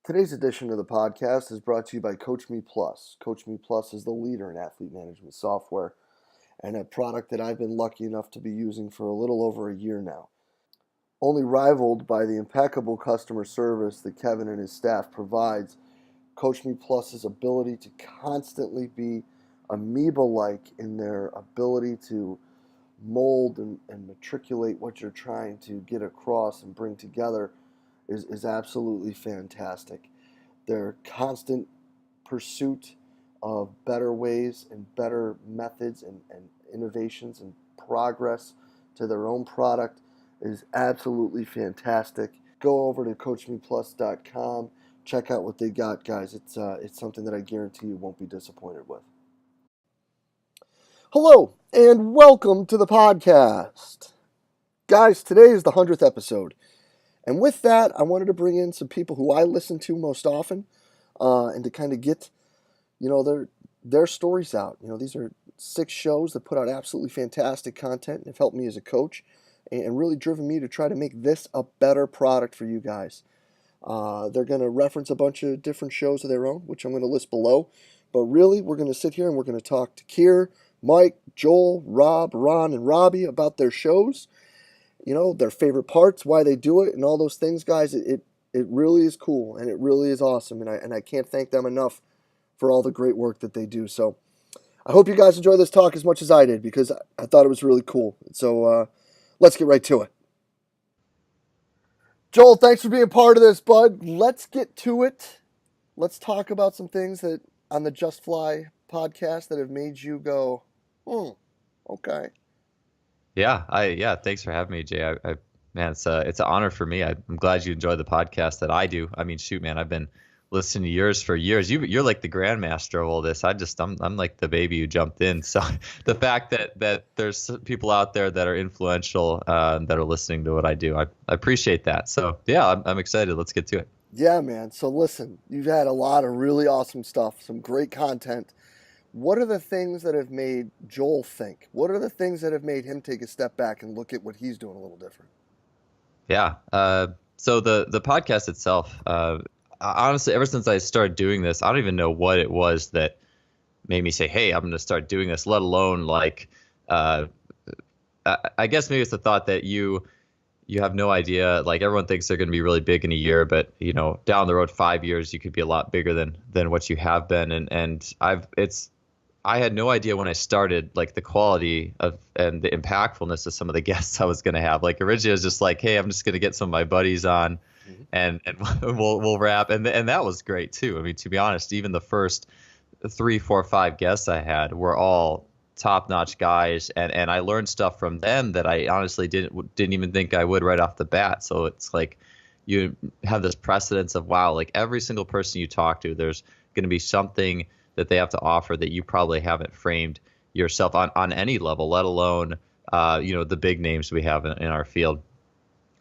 Today's edition of the podcast is brought to you by Coach Me Plus. Coach Me Plus is the leader in athlete management software and a product that I've been lucky enough to be using for a little over a year now. Only rivaled by the impeccable customer service that Kevin and his staff provides, Coach Me Plus's ability to constantly be amoeba-like in their ability to mold and matriculate what you're trying to get across and bring together is absolutely fantastic. Their constant pursuit of better ways and better methods and innovations and progress to their own product is absolutely fantastic. Go over to CoachMePlus.com. Check out what they got, guys. It's something that I guarantee you won't be disappointed with. Hello, and welcome to the podcast. Guys, today is the 100th episode. And with that, I wanted to bring in some people who I listen to most often and to kind of get, their stories out. These are 6 shows that put out absolutely fantastic content and have helped me as a coach and really driven me to try to make this a better product for you guys. They're going to reference a bunch of different shows of their own, which I'm going to list below. But really, we're going to sit here and we're going to talk to Kier, Mike, Joel, Rob, Ron, and Robbie about their shows. Their favorite parts, why they do it, and all those things, guys. It really is cool, and it really is awesome, and I can't thank them enough for all the great work that they do. So I hope you guys enjoy this talk as much as I did, because I thought it was really cool. So let's get right to it. Joel, thanks for being part of this, bud. Let's get to it. Let's talk about some things that on the Just Fly podcast that have made you go, okay. Yeah, thanks for having me, Jay. Man, it's an honor for me. I'm glad you enjoy the podcast that I do. I mean, shoot, man, I've been listening to yours for years. You're like the grandmaster of all this. I'm like the baby who jumped in. So the fact that there's people out there that are influential that are listening to what I do, I appreciate that. So yeah, I'm excited. Let's get to it. Yeah, man. So listen, you've had a lot of really awesome stuff, some great content. What are the things that have made Joel think? What are the things that have made him take a step back and look at what he's doing a little different? Yeah. So the podcast itself, honestly, ever since I started doing this, I don't even know what it was that made me say, hey, I'm going to start doing this, let alone like, I guess maybe it's the thought that you have no idea. Like everyone thinks they're going to be really big in a year, but down the road, 5 years, you could be a lot bigger than what you have been. And I had no idea when I started, like the quality of and the impactfulness of some of the guests I was going to have. Like originally I was just like, hey, I'm just going to get some of my buddies on and we'll wrap. And that was great too. I mean, to be honest, even the first 3, 4, 5 guests I had were all top-notch guys. And I learned stuff from them that I honestly didn't even think I would right off the bat. So it's like you have this precedence of, wow, like every single person you talk to, there's going to be something that they have to offer that you probably haven't framed yourself on any level, let alone, the big names we have in our field.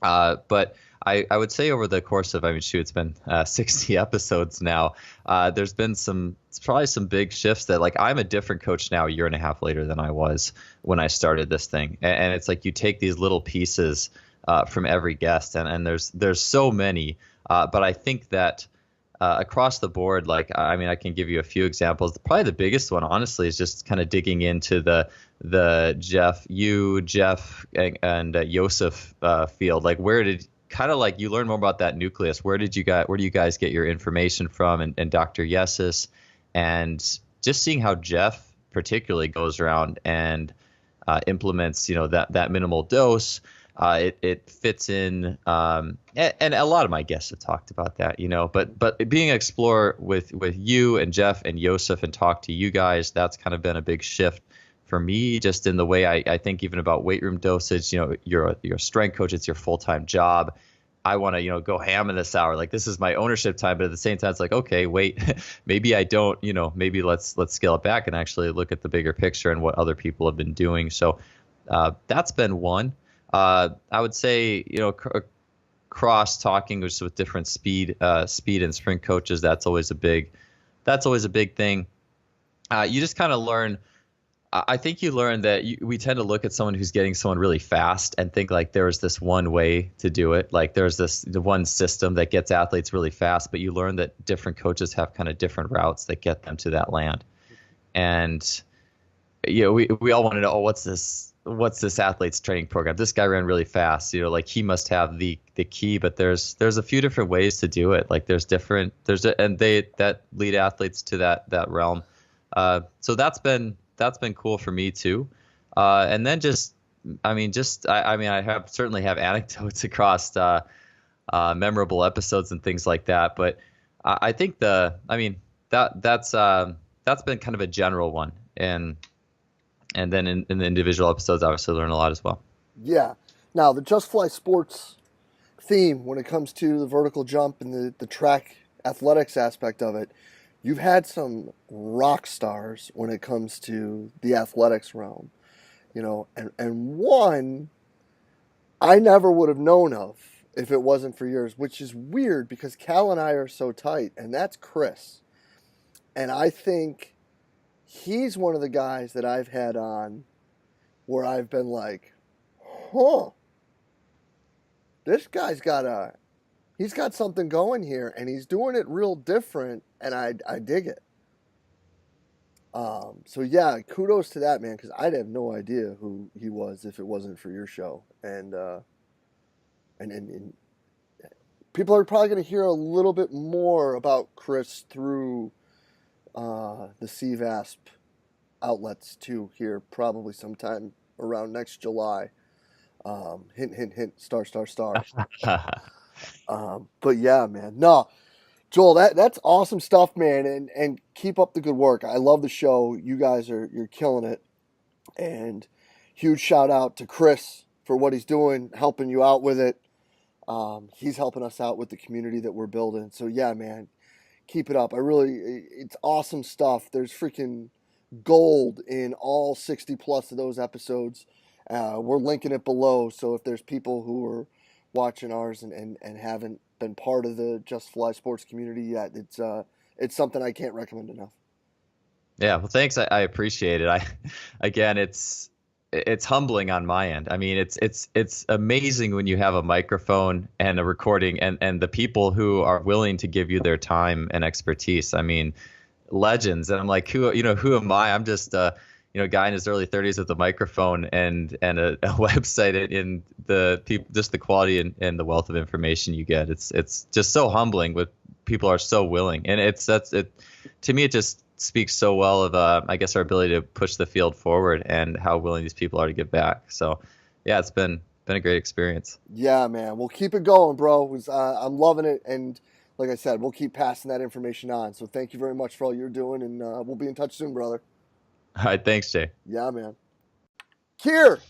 But I would say over the course of, it's been 60 episodes now. There's been probably some big shifts that like I'm a different coach now a year and a half later than I was when I started this thing. And it's like you take these little pieces from every guest and there's so many. But I think that across the board, I can give you a few examples. Probably the biggest one, honestly, is just kind of digging into the Jeff and Joseph field. Like, where did you learn more about that nucleus? Where do you guys get your information from? And Dr. Yesus, and just seeing how Jeff particularly goes around and implements, that minimal dose. It fits in, and a lot of my guests have talked about that, but being an explorer with you and Jeff and Joseph and talk to you guys, that's kind of been a big shift for me, just in the way I think even about weight room dosage. You're a strength coach, it's your full-time job. I want to, go ham in this hour. Like this is my ownership time, but at the same time, it's like, okay, wait, maybe I don't, maybe let's scale it back and actually look at the bigger picture and what other people have been doing. So that's been one. I would say, cross talking with different speed and sprint coaches. That's always a big thing. You just kind of learn I think you learn that we tend to look at someone who's getting someone really fast and think like there's this one way to do it. Like there's the one system that gets athletes really fast, but you learn that different coaches have kind of different routes that get them to that land. And we all want to know, what's this athlete's training program? This guy ran really fast, like he must have the key, but there's a few different ways to do it. Like that lead athletes to that realm. So that's been cool for me too. And then I certainly have anecdotes across memorable episodes and things like that. But I think that's been kind of a general one. And then in the individual episodes, obviously learn a lot as well. Yeah. Now, the Just Fly Sports theme, when it comes to the vertical jump and the track athletics aspect of it, you've had some rock stars when it comes to the athletics realm, and one I never would have known of if it wasn't for yours, which is weird because Cal and I are so tight, and that's Chris. And I think he's one of the guys that I've had on where I've been like, this guy's he's got something going here, and he's doing it real different, and I dig it. So yeah, kudos to that, man, because I'd have no idea who he was if it wasn't for your show. And people are probably going to hear a little bit more about Chris through the CVASP outlets too here, probably sometime around next July. Hint, hint, hint, star, star, star. But yeah, man. No, Joel, that's awesome stuff, man, and keep up the good work. I love the show. You guys you're killing it. And huge shout out to Chris for what he's doing, helping you out with it. He's helping us out with the community that we're building. So yeah, man, keep it up. It's awesome stuff. There's freaking gold in all 60 plus of those episodes. We're linking it below. So if there's people who are watching ours and haven't been part of the Just Fly Sports community yet, it's something I can't recommend enough. Yeah, well, thanks. I appreciate it. It's humbling on my end. I mean, it's amazing when you have a microphone and a recording and the people who are willing to give you their time and expertise. I mean, legends. And I'm like, who am I? I'm just a guy in his early 30s with a microphone and a website, and just the quality and the wealth of information you get. It's just so humbling, but people are so willing. And to me, it just speaks so well of I guess our ability to push the field forward and how willing these people are to give back. So yeah, it's been a great experience. Yeah, man. We'll keep it going, bro. I'm loving it, and like I said, we'll keep passing that information on. So thank you very much for all you're doing, and we'll be in touch soon, brother. All right, thanks, Jay. Yeah, man. Kier,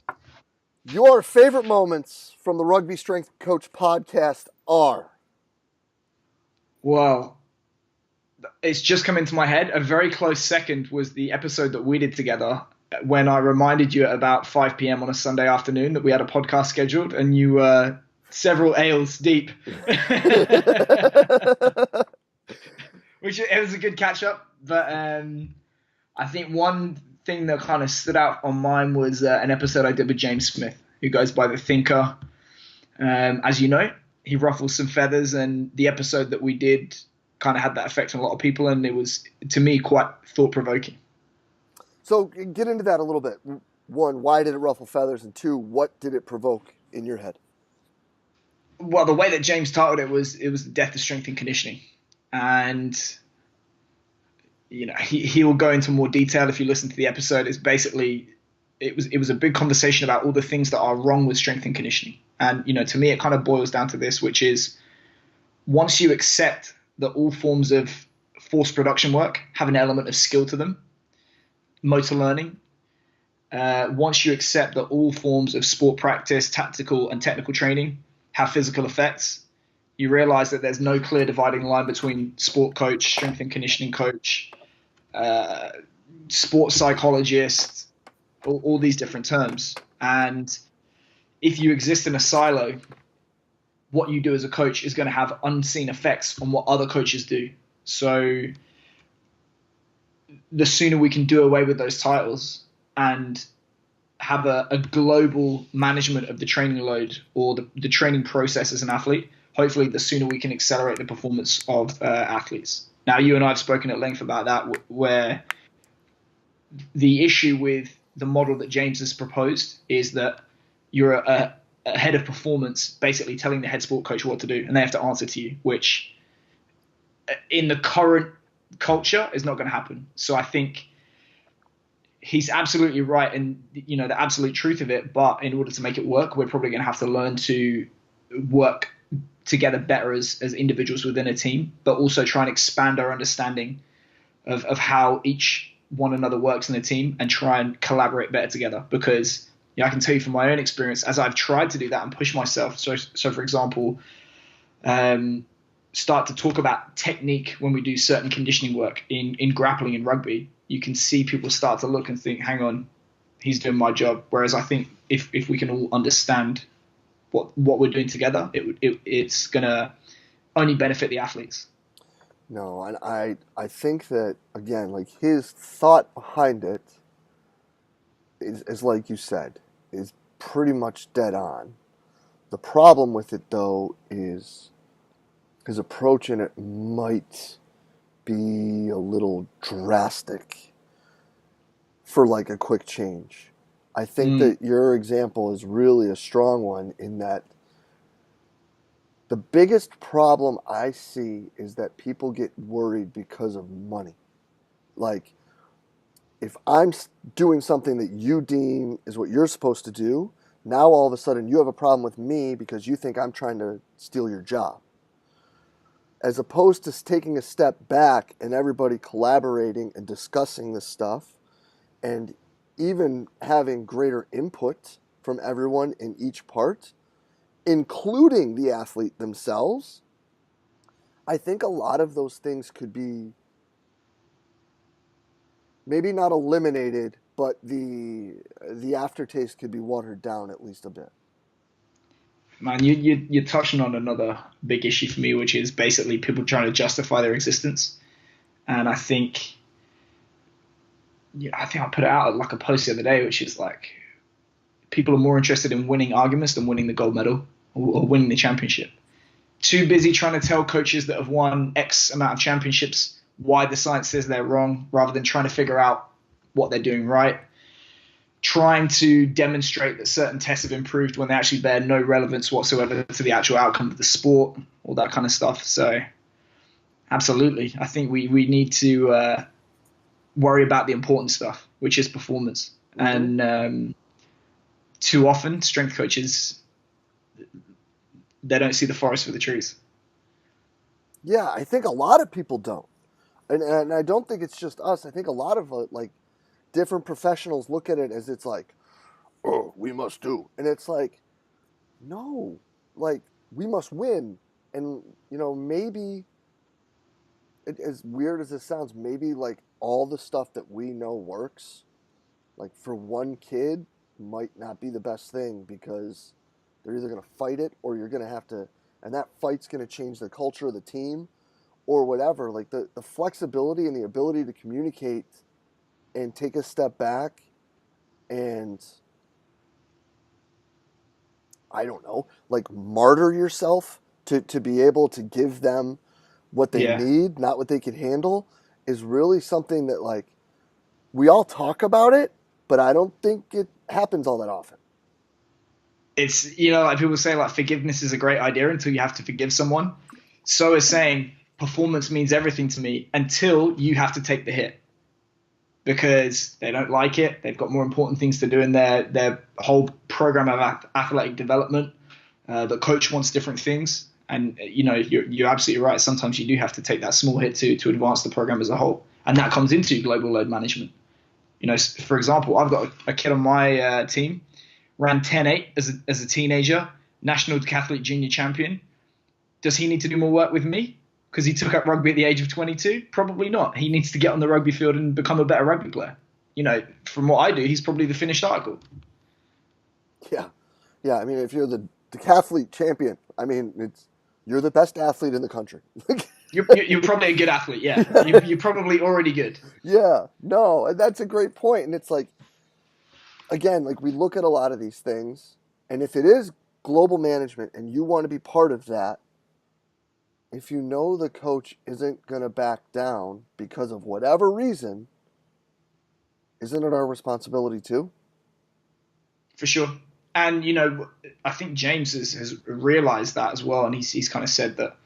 your favorite moments from the Rugby Strength Coach podcast are? Well, it's just come into my head. A very close second was the episode that we did together when I reminded you at about 5 p.m. on a Sunday afternoon that we had a podcast scheduled, and you were several ales deep. Which it was a good catch up, but I think one thing that kind of stood out on mine was an episode I did with James Smith, who goes by The Thinker. As you know, he ruffles some feathers, and the episode that we did kind of had that effect on a lot of people, and it was, to me, quite thought-provoking. So get into that a little bit. One, why did it ruffle feathers? And two, what did it provoke in your head? Well, the way that James titled it was the death of strength and conditioning. And he will go into more detail if you listen to the episode. It's basically, it was a big conversation about all the things that are wrong with strength and conditioning. And, to me, it kind of boils down to this, which is once you accept that all forms of force production work have an element of skill to them, motor learning, once you accept that all forms of sport practice, tactical and technical training have physical effects, you realize that there's no clear dividing line between sport coach, strength and conditioning coach, sports psychologist, all these different terms. And if you exist in a silo, what you do as a coach is going to have unseen effects on what other coaches do. So the sooner we can do away with those titles and have a global management of the training load or the training process as an athlete, hopefully the sooner we can accelerate the performance of athletes. Now, you and I have spoken at length about that, where the issue with the model that James has proposed is that you're a head of performance basically telling the head sport coach what to do, and they have to answer to you, which in the current culture is not going to happen. So I think he's absolutely right in, you know, the absolute truth of it. But in order to make it work, we're probably going to have to learn to work together better as individuals within a team, but also try and expand our understanding of how each one another works in a team and try and collaborate better together. Because, you know, I can tell you from my own experience, as I've tried to do that and push myself. So for example, start to talk about technique when we do certain conditioning work in grappling and rugby, you can see people start to look and think, hang on, he's doing my job. Whereas I think if we can all understand what we're doing together, it's going to only benefit the athletes. No, and I think that, again, like, his thought behind it is like you said, is pretty much dead on. The problem with it, though, is his approach in it might be a little drastic for, like, a quick change. I think that your example is really a strong one in that the biggest problem I see is that people get worried because of money. Like, if I'm doing something that you deem is what you're supposed to do, now all of a sudden you have a problem with me because you think I'm trying to steal your job. As opposed to taking a step back and everybody collaborating and discussing this stuff and even having greater input from everyone in each part, including the athlete themselves, I think a lot of those things could be maybe not eliminated, but the aftertaste could be watered down at least a bit. Man, you're touching on another big issue for me, which is basically people trying to justify their existence. And I think I put it out like a post the other day, which is like, people are more interested in winning arguments than winning the gold medal or winning the championship. Too busy trying to tell coaches that have won X amount of championships why the science says they're wrong, rather than trying to figure out what they're doing right. Trying to demonstrate that certain tests have improved when they actually bear no relevance whatsoever to the actual outcome of the sport, all that kind of stuff. So absolutely, I think we need to worry about the important stuff, which is performance. Mm-hmm. And too often, strength coaches, they don't see the forest for the trees. Yeah, I think a lot of people don't. And I don't think it's just us. I think a lot of, like, different professionals look at it as it's like, oh, we must do. And it's like, no, like, we must win. And, you know, maybe, as weird as this sounds, maybe, like, all the stuff that we know works, like, for one kid might not be the best thing, because they're either going to fight it or you're going to have to, and that fight's going to change the culture of the team or whatever. Like, the flexibility and the ability to communicate and take a step back and, I don't know, like, martyr yourself to be able to give them what they need, not what they can handle, is really something that, like, we all talk about it, but I don't think it happens all that often. It's, you know, like people say, like, forgiveness is a great idea until you have to forgive someone. So is saying performance means everything to me until you have to take the hit, because they don't like it. They've got more important things to do in their whole program of athletic development. The coach wants different things. And, you know, you're absolutely right. Sometimes you do have to take that small hit to advance the program as a whole. And that comes into global load management. You know, for example, I've got a kid on my team, ran 10.8 as a teenager, national decathlete junior champion. Does he need to do more work with me because he took up rugby at the age of 22? Probably not. He needs to get on the rugby field and become a better rugby player. You know, from what I do, he's probably the finished article. Yeah. Yeah, I mean, if you're the decathlete champion, I mean, you're the best athlete in the country. You're probably a good athlete, yeah. You're probably already good. Yeah, no, and that's a great point. And it's like, again, like we look at a lot of these things, and if it is global management and you want to be part of that, if you know the coach isn't going to back down because of whatever reason, isn't it our responsibility too? For sure. And, you know, I think James has realized that as well. And he's kind of said that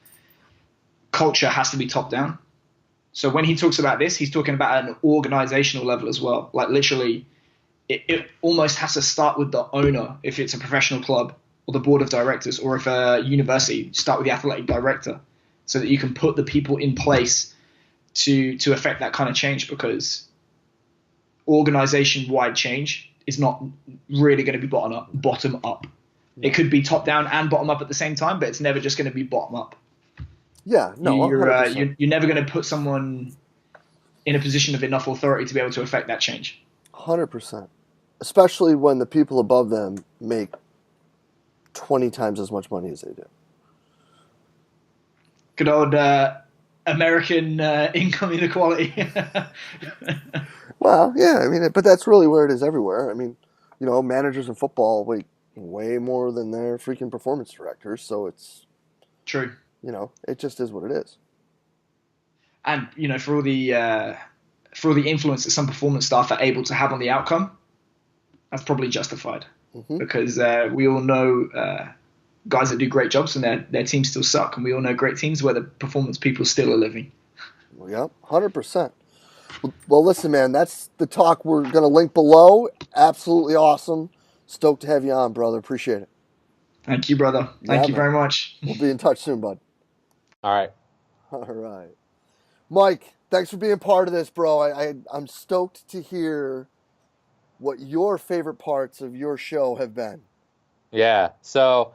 culture has to be top down. So when he talks about this, he's talking about an organizational level as well. Like literally, it almost has to start with the owner if it's a professional club, or the board of directors, or if a university, start with the athletic director, so that you can put the people in place to affect that kind of change, because organization-wide change is not really going to be bottom up. It could be top down and bottom up at the same time, but it's never just going to be bottom up. Yeah, no, you're never going to put someone in a position of enough authority to be able to affect that change. 100%. Especially when the people above them make 20 times as much money as they do. Good old American income inequality. Well, yeah, I mean, but that's really where it is everywhere. I mean, you know, managers in football make way more than their freaking performance directors, so it's true. You know, it just is what it is. And you know, for all the influence that some performance staff are able to have on the outcome, that's probably justified, because we all know guys that do great jobs and their teams still suck, and we all know great teams where the performance people still are living. Well, yeah, 100%. Well, listen, man, that's the talk. We're going to link below. Absolutely awesome. Stoked to have you on, brother. Appreciate it. Thank you, brother. Thank you very much. We'll be in touch soon, bud. All right. All right. Mike, thanks for being part of this, bro. I'm stoked to hear what your favorite parts of your show have been. Yeah. So,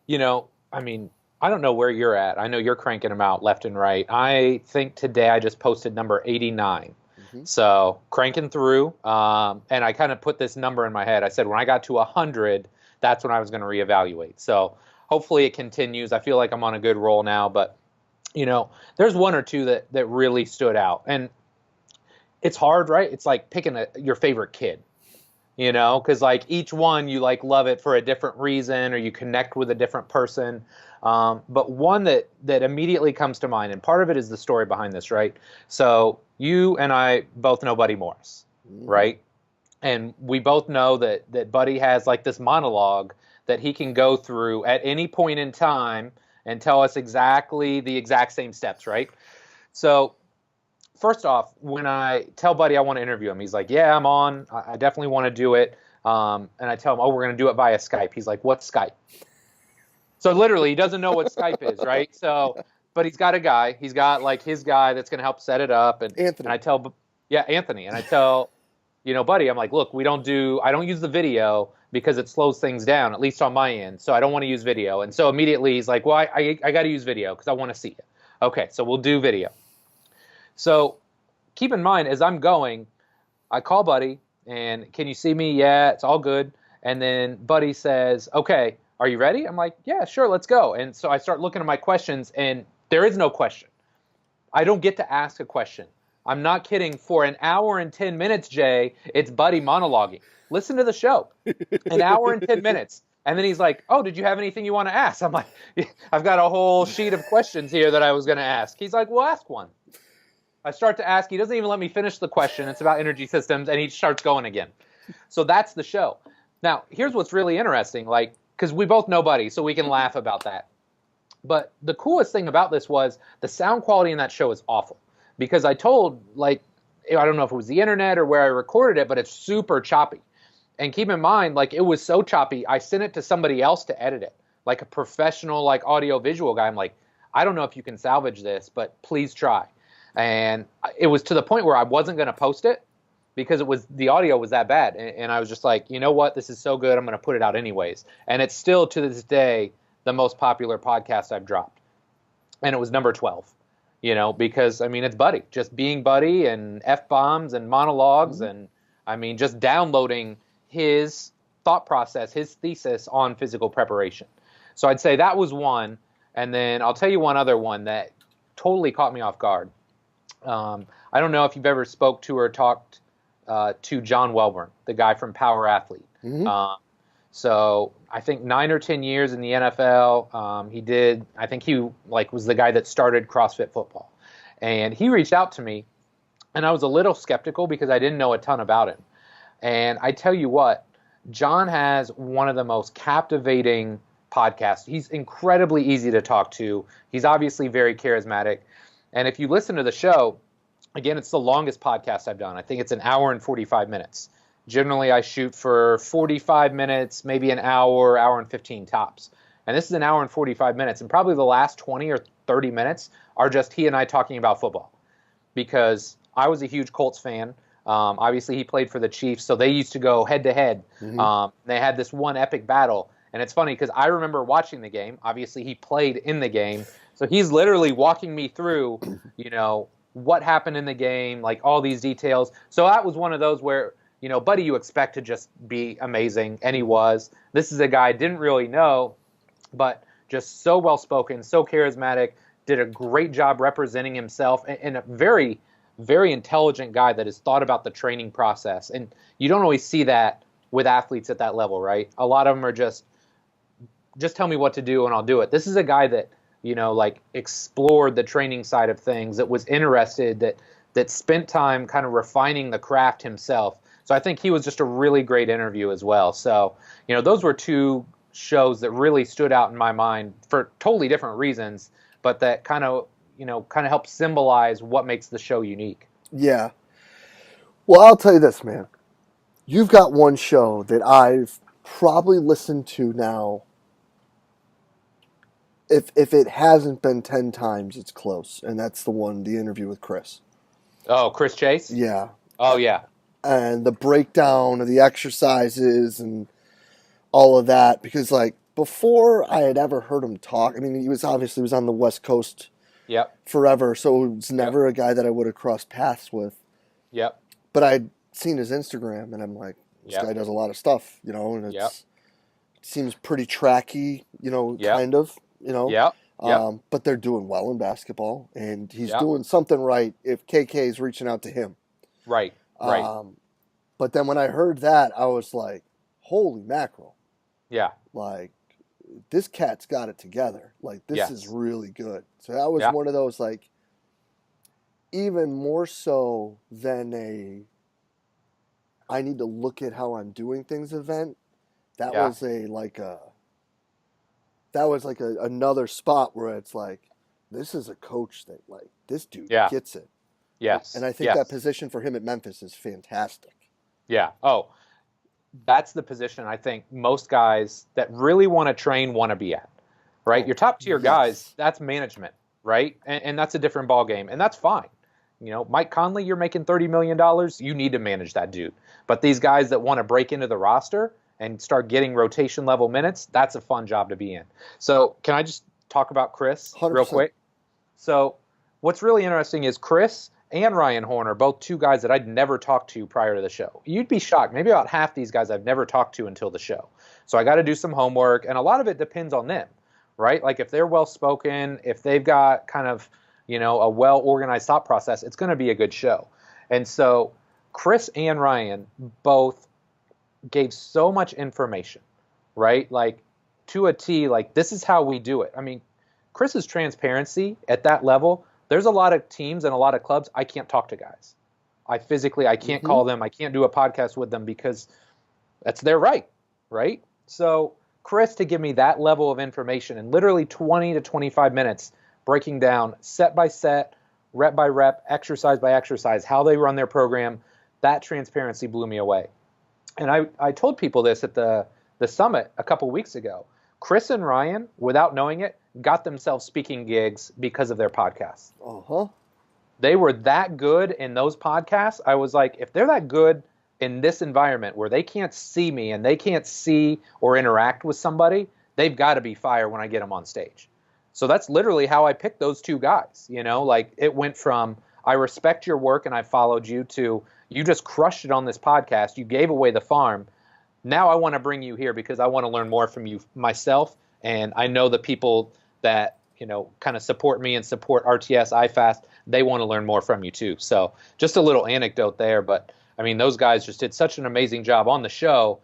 you know, I mean, I don't know where you're at. I know you're cranking them out left and right. I think today I just posted number 89. So cranking through. And I kind of put this number in my head. I said, when I got to 100, that's when I was going to reevaluate. So hopefully it continues. I feel like I'm on a good roll now, but you know, there's one or two that really stood out, and it's hard, right? It's like picking your favorite kid, you know, because like each one you like love it for a different reason, or you connect with a different person. But one that immediately comes to mind, and part of it is the story behind this, right? So you and I both know Buddy Morris, right? And we both know that Buddy has like this monologue that he can go through at any point in time and tell us exactly the exact same steps, right? So first off, when I tell Buddy I want to interview him, he's like, yeah, I'm on. I definitely want to do it. And I tell him, oh, we're going to do it via Skype. He's like, what's Skype? So literally, he doesn't know what Skype is, right? So, but he's got a guy. He's got like his guy that's going to help set it up. And Anthony. And I tell, yeah, Anthony. And I tell, you know, Buddy, I'm like, look, I don't use the video because it slows things down, at least on my end. So I don't want to use video. And so immediately he's like, well, I got to use video because I want to see it. Okay, so we'll do video. So keep in mind, as I'm going, I call Buddy and can you see me? Yeah, it's all good. And then Buddy says, okay, are you ready? I'm like, yeah, sure, let's go. And so I start looking at my questions and there is no question. I don't get to ask a question. I'm not kidding. For an hour and 10 minutes, Jay, it's Buddy monologuing. Listen to the show. An hour and 10 minutes. And then he's like, oh, did you have anything you want to ask? I'm like, I've got a whole sheet of questions here that I was going to ask. He's like, well, ask one. I start to ask. He doesn't even let me finish the question. It's about energy systems. And he starts going again. So that's the show. Now, here's what's really interesting. Like, because we both know Buddy, so we can laugh about that. But the coolest thing about this was the sound quality in that show is awful. Because I told, like, I don't know if it was the internet or where I recorded it, but it's super choppy. And keep in mind, like, it was so choppy, I sent it to somebody else to edit it, like a professional, like, audio-visual guy. I'm like, I don't know if you can salvage this, but please try. And it was to the point where I wasn't going to post it because the audio was that bad. And I was just like, you know what? This is so good. I'm going to put it out anyways. And it's still, to this day, the most popular podcast I've dropped. And it was number 12. You know, because, I mean, it's Buddy. Just being Buddy and F-bombs and monologues and, I mean, just downloading his thought process, his thesis on physical preparation. So I'd say that was one. And then I'll tell you one other one that totally caught me off guard. I don't know if you've ever spoke to or talked to John Welborn, the guy from Power Athlete. Mm-hmm. So I think 9 or 10 years in the NFL. He did. I think he was the guy that started CrossFit football, and he reached out to me, and I was a little skeptical because I didn't know a ton about him. And I tell you what, John has one of the most captivating podcasts. He's incredibly easy to talk to. He's obviously very charismatic, and if you listen to the show, again, it's the longest podcast I've done. I think it's an hour and 45 minutes. Generally, I shoot for 45 minutes, maybe an hour, hour and 15 tops. And this is an hour and 45 minutes. And probably the last 20 or 30 minutes are just he and I talking about football. Because I was a huge Colts fan. Obviously, he played for the Chiefs, so they used to go head-to-head. Mm-hmm. They had this one epic battle. And it's funny because I remember watching the game. Obviously, he played in the game. So he's literally walking me through, what happened in the game, like all these details. So that was one of those where, buddy, you expect to just be amazing, and he was. This is a guy I didn't really know, but just so well-spoken, so charismatic, did a great job representing himself, and a very, very intelligent guy that has thought about the training process. And you don't always see that with athletes at that level, right? A lot of them are just tell me what to do and I'll do it. This is a guy that, explored the training side of things, that was interested, that spent time kind of refining the craft himself. So I think he was just a really great interview as well. So, those were two shows that really stood out in my mind for totally different reasons, but that kind of help symbolize what makes the show unique. Yeah. Well, I'll tell you this, man. You've got one show that I've probably listened to now. If it hasn't been 10 times, it's close. And that's the interview with Chris. Oh, Chris Chase? Yeah. Oh, yeah. And the breakdown of the exercises and all of that. Because, before I had ever heard him talk, I mean, he was on the West Coast forever, so it was never a guy that I would have crossed paths with. Yep. But I'd seen his Instagram, and I'm like, this guy does a lot of stuff, and it seems pretty tracky, kind of, but they're doing well in basketball, and he's doing something right if KK is reaching out to him. Right. But then when I heard that, I was like, holy mackerel. Yeah. This cat's got it together. This is really good. So that was one of those, even more so than I need to look at how I'm doing things event. That was another spot where it's this is a coach that this dude gets it. Yes. And I think that position for him at Memphis is fantastic. Yeah. Oh, that's the position I think most guys that really want to train want to be at, right? Your top tier guys, that's management, right? And that's a different ball game, and that's fine. Mike Conley, you're making $30 million. You need to manage that dude. But these guys that want to break into the roster and start getting rotation level minutes, that's a fun job to be in. So can I just talk about Chris 100%. Real quick? So what's really interesting is Chris and Ryan Horn are both two guys that I'd never talked to prior to the show. You'd be shocked. Maybe about half these guys I've never talked to until the show. So I got to do some homework, and a lot of it depends on them, right? If they're well-spoken, if they've got kind of, a well-organized thought process, it's going to be a good show. And so Chris and Ryan both gave so much information, right? To a T, this is how we do it. I mean, Chris's transparency at that level, there's a lot of teams and a lot of clubs I can't talk to guys. I can't call them. I can't do a podcast with them because that's their right? So Chris, to give me that level of information in literally 20 to 25 minutes, breaking down set by set, rep by rep, exercise by exercise, how they run their program, that transparency blew me away. And I told people this at the summit a couple weeks ago. Chris and Ryan, without knowing it, got themselves speaking gigs because of their podcasts. Uh-huh. They were that good in those podcasts. I was like, if they're that good in this environment where they can't see me and they can't see or interact with somebody, they've got to be fire when I get them on stage. So that's literally how I picked those two guys. It went from I respect your work and I followed you to you just crushed it on this podcast. You gave away the farm. Now I want to bring you here because I want to learn more from you myself. And I know the people that, kind of support me and support RTS IFAST, they want to learn more from you too. So just a little anecdote there. But I mean, those guys just did such an amazing job on the show.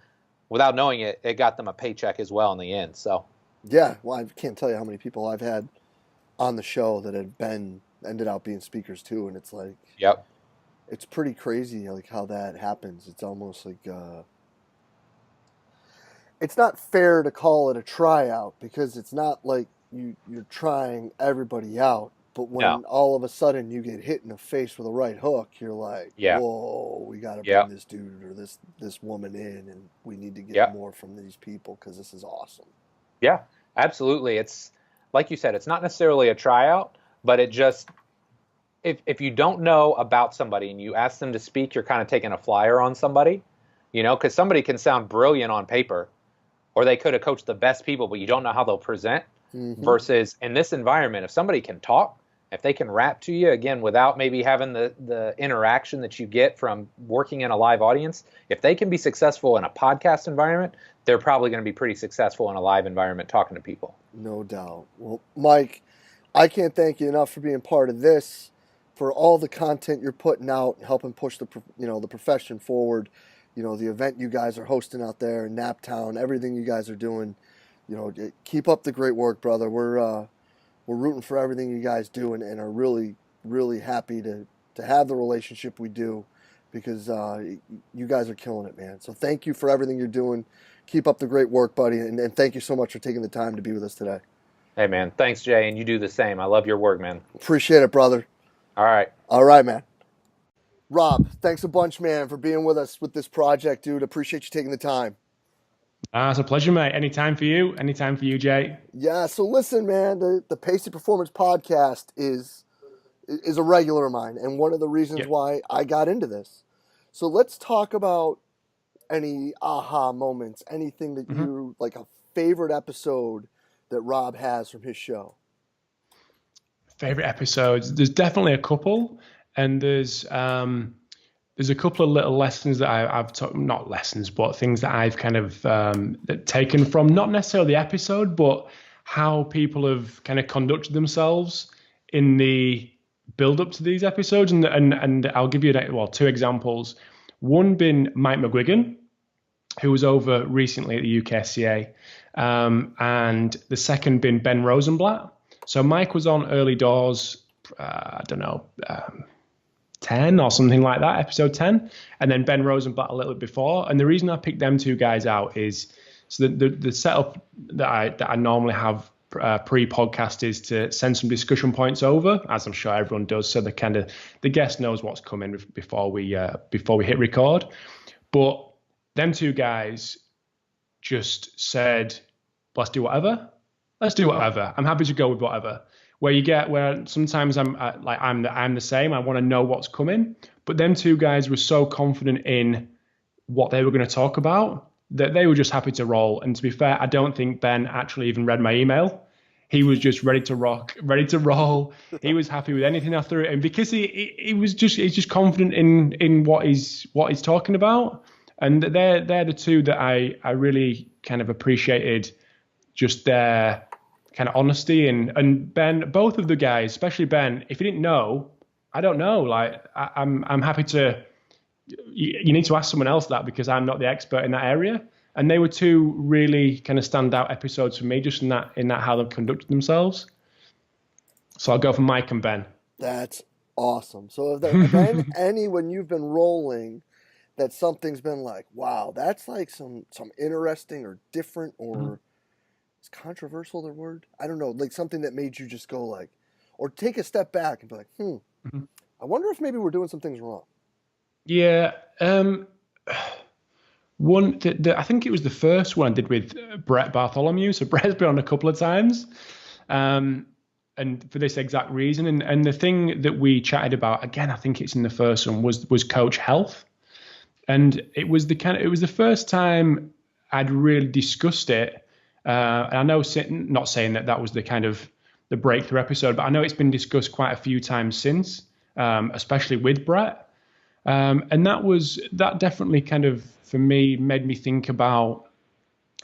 Without knowing it, it got them a paycheck as well in the end. So, yeah, well, I can't tell you how many people I've had on the show that have ended up being speakers too, and it's like, yep, it's pretty crazy like how that happens. It's almost like it's not fair to call it a tryout because it's not like you're trying everybody out. But when all of a sudden you get hit in the face with a right hook, you're like, whoa, we got to bring this dude or this woman in, and we need to get more from these people because this is awesome. Yeah, absolutely. It's like you said, it's not necessarily a tryout, but it just, if you don't know about somebody and you ask them to speak, you're kind of taking a flyer on somebody, because somebody can sound brilliant on paper, or they could have coached the best people, but you don't know how they'll present. Mm-hmm. Versus in this environment, if somebody can talk, if they can rap to you, again, without maybe having the interaction that you get from working in a live audience, if they can be successful in a podcast environment, they're probably going to be pretty successful in a live environment talking to people. No doubt. Well, Mike, I can't thank you enough for being part of this, for all the content you're putting out and helping push the profession forward. The event you guys are hosting out there in Naptown, everything you guys are doing. Keep up the great work, brother. We're rooting for everything you guys do and are really, really happy to have the relationship we do because you guys are killing it, man. So thank you for everything you're doing. Keep up the great work, buddy, and thank you so much for taking the time to be with us today. Hey, man. Thanks, Jay, and you do the same. I love your work, man. Appreciate it, brother. All right. All right, man. Rob, thanks a bunch, man, for being with us with this project, dude. Appreciate you taking the time. It's a pleasure, mate. Anytime for you, Jay. Yeah, so listen, man, the Pacey Performance Podcast is a regular of mine, and one of the reasons why I got into this. So let's talk about any aha moments, anything that you, like a favorite episode that Rob has from his show. Favorite episodes? There's definitely a couple, and there's a couple of little lessons that I've taught, not lessons, but things that I've kind of taken from not necessarily the episode, but how people have kind of conducted themselves in the build up to these episodes. And I'll give you two examples. One being Mike McGuigan, who was over recently at the UKSCA, and the second being Ben Rosenblatt. So Mike was on early doors, 10 or something like that, episode 10, and then Ben Rosenblatt a little bit before. And the reason I picked them two guys out is so the setup that I normally have pre-podcast is to send some discussion points over, as I'm sure everyone does, so the guest knows what's coming before we hit record. But them two guys just said, let's do whatever. I'm happy to go with whatever. Where sometimes I'm the same. I want to know what's coming. But them two guys were so confident in what they were going to talk about that they were just happy to roll. And to be fair, I don't think Ben actually even read my email. He was just ready to rock, ready to roll. He was happy with anything I threw at him because he's just confident in what he's talking about. And they're the two that I really kind of appreciated, just their kind of honesty and Ben, both of the guys, especially Ben. If you didn't know, I don't know. Like I'm happy to. You need to ask someone else that because I'm not the expert in that area. And they were two really kind of standout episodes for me, just in that how they've conducted themselves. So I'll go for Mike and Ben. That's awesome. So if there been any when you've been rolling that something's been like, wow, that's like some interesting or different or is controversial the word? I don't know, like something that made you just go like, or take a step back and be like, I wonder if maybe we're doing some things wrong. Yeah. One, I think it was the first one I did with Brett Bartholomew. So Brett's been on a couple of times, and for this exact reason. And the thing that we chatted about, again, I think it's in the first one, was coach health. And it was the first time I'd really discussed it. And I know, not saying that was the kind of the breakthrough episode, but I know it's been discussed quite a few times since, especially with Brett. And that definitely kind of, for me, made me think about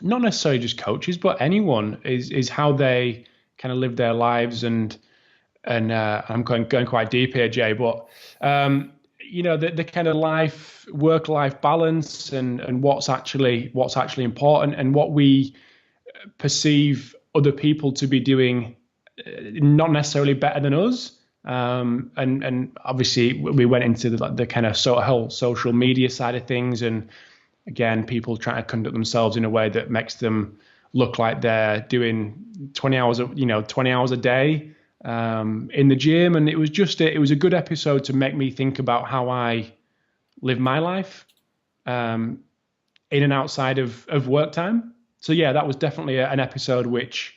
not necessarily just coaches, but anyone is how they kind of live their lives. And I'm going quite deep here, Jay, but the kind of work-life balance and what's actually important and what we perceive other people to be doing, not necessarily better than us. And obviously we went into the kind of whole social media side of things, and again, people trying to conduct themselves in a way that makes them look like they're doing 20 hours a day in the gym. And it was a good episode to make me think about how I live my life in and outside of work time. So yeah, that was definitely an episode which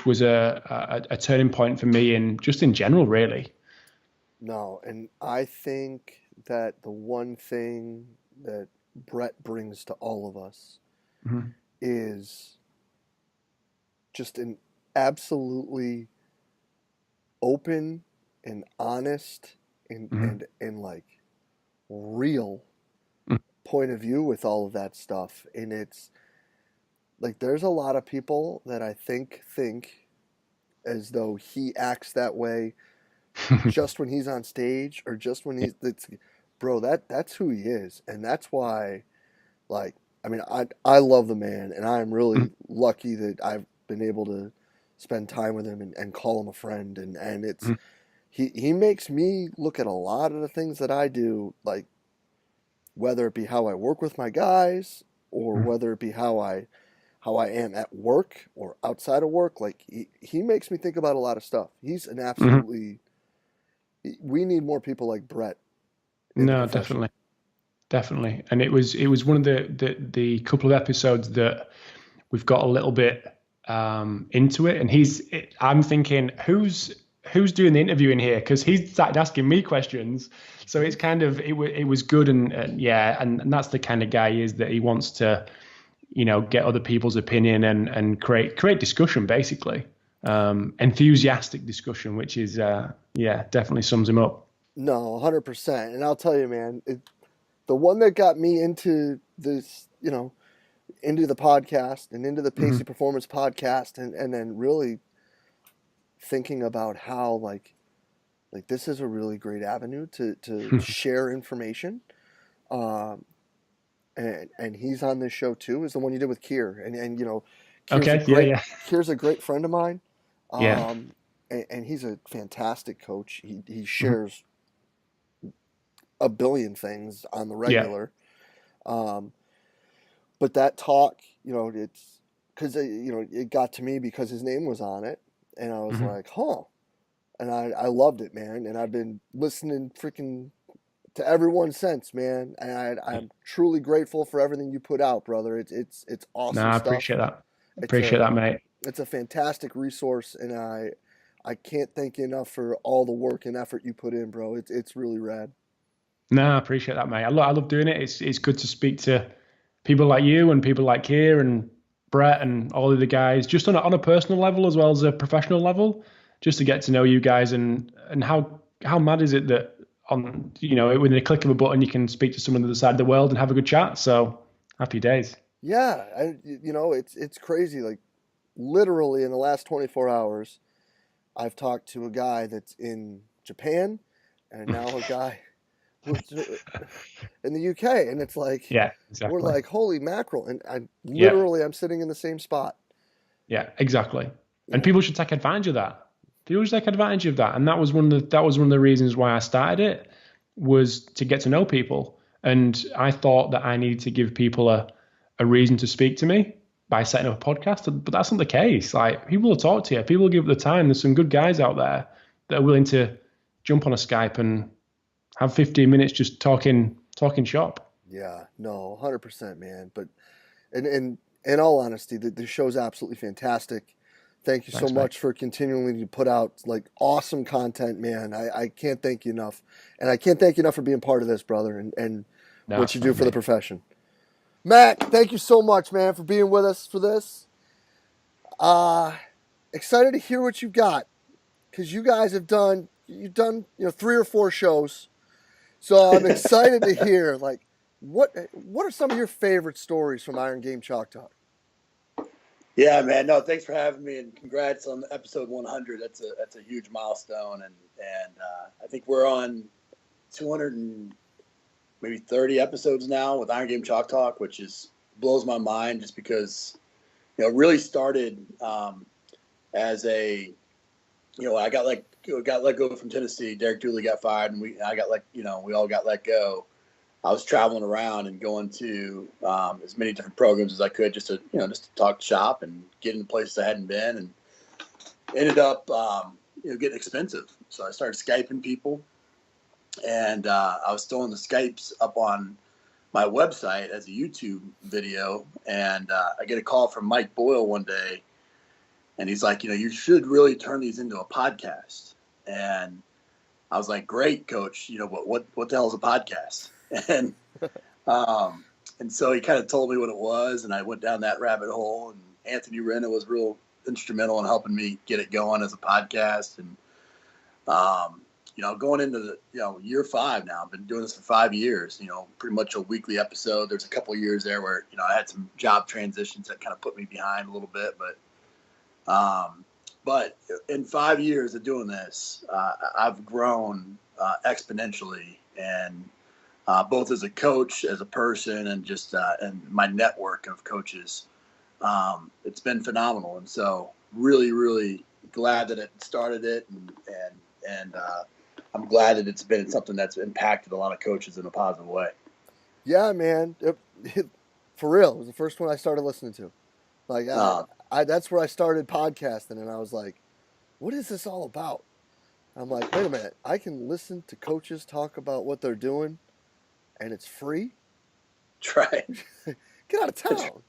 was a turning point for me in general, really. No, and I think that the one thing that Brett brings to all of us is just an absolutely open and honest and like real point of view with all of that stuff. And it's like there's a lot of people that I think as though he acts that way just when he's on stage or just when he's that's who he is. And that's why, like, I mean, I love the man, and I'm really lucky that I've been able to spend time with him and call him a friend. And it's he makes me look at a lot of the things that I do, like whether it be how I work with my guys or whether it be how I am at work or outside of work. Like he makes me think about a lot of stuff. He's an absolutely. We need more people like Brett. No, definitely. And it was one of the couple of episodes that we've got a little bit into it. And I'm thinking, who's doing the interviewing here? Because he started asking me questions. So it's kind of it was good and that's the kind of guy he is, that he wants to get other people's opinion and create discussion, basically. Enthusiastic discussion, which is definitely sums him up. No, 100%. And I'll tell you, man, the one that got me into this, into the podcast and into the Pacey Performance podcast, and then really thinking about how like this is a really great avenue to share information. And he's on this show too, is the one you did with Kier. And Kier's a great friend of mine. And he's a fantastic coach. He shares a billion things on the regular. But that talk, it's because, it got to me because his name was on it. And I was like, huh. And I loved it, man. And I've been listening freaking to everyone since, man. And I'm truly grateful for everything you put out, brother. It's awesome stuff. I appreciate that. Appreciate that, mate. It's a fantastic resource, and I can't thank you enough for all the work and effort you put in, bro. It's really rad. No, I appreciate that, mate. I love doing it. It's good to speak to people like you and people like Kier and Brett and all of the guys, just on a personal level as well as a professional level, just to get to know you guys and how mad is it that on within a click of a button you can speak to someone on the other side of the world and have a good chat. So happy days. Yeah, it's crazy. Like literally in the last 24 hours, I've talked to a guy that's in Japan and now a guy who's in the UK, and it's like, exactly. We're like, holy mackerel. And I'm sitting in the same spot. Yeah, exactly. Yeah. And people should take advantage of that. And that was one of the reasons why I started it, was to get to know people. And I thought that I needed to give people a reason to speak to me by setting up a podcast, but that's not the case. Like, people will talk to you, people will give it the time. There's some good guys out there that are willing to jump on a Skype and have 15 minutes just talking shop. Yeah, no, 100%, man. But in all honesty, the show's absolutely fantastic. Thank you so much for continuing to put out like awesome content, man. I can't thank you enough. And I can't thank you enough for being part of this, brother, and what you do for the profession. Matt, thank you so much, man, for being with us for this. Excited to hear what you've got, because you guys have done 3 or 4 shows. So I'm excited to hear, like, what are some of your favorite stories from Iron Game Chalk Talk? Yeah, man. No, thanks for having me, and congrats on episode 100. That's a huge milestone, and I think we're on 200 and maybe 30 episodes now with Iron Game Chalk Talk, which blows my mind just because, it really started as a, I got let go from Tennessee. Derek Dooley got fired, and we all got let go. I was traveling around and going to as many different programs as I could just to talk shop and get into places I hadn't been, and ended up getting expensive. So I started Skyping people, and I was throwing the Skypes up on my website as a YouTube video, and I get a call from Mike Boyle one day, and he's like, you should really turn these into a podcast. And I was like, great, coach, but what the hell is a podcast? And so he kind of told me what it was, and I went down that rabbit hole, and Anthony Renna was real instrumental in helping me get it going as a podcast. And going into the year 5 now. I've been doing this for 5 years. Pretty much a weekly episode. There's a couple of years there where I had some job transitions that kind of put me behind a little bit, but in 5 years of doing this, I've grown exponentially, and both as a coach, as a person, and just and my network of coaches. It's been phenomenal, and so really, really glad that it started it, and I'm glad that it's been something that's impacted a lot of coaches in a positive way. Yeah, man. For real, it was the first one I started listening to. Like, that's where I started podcasting, and I was like, what is this all about? I'm like, wait a minute. I can listen to coaches talk about what they're doing, and it's free? Try. Get out of town.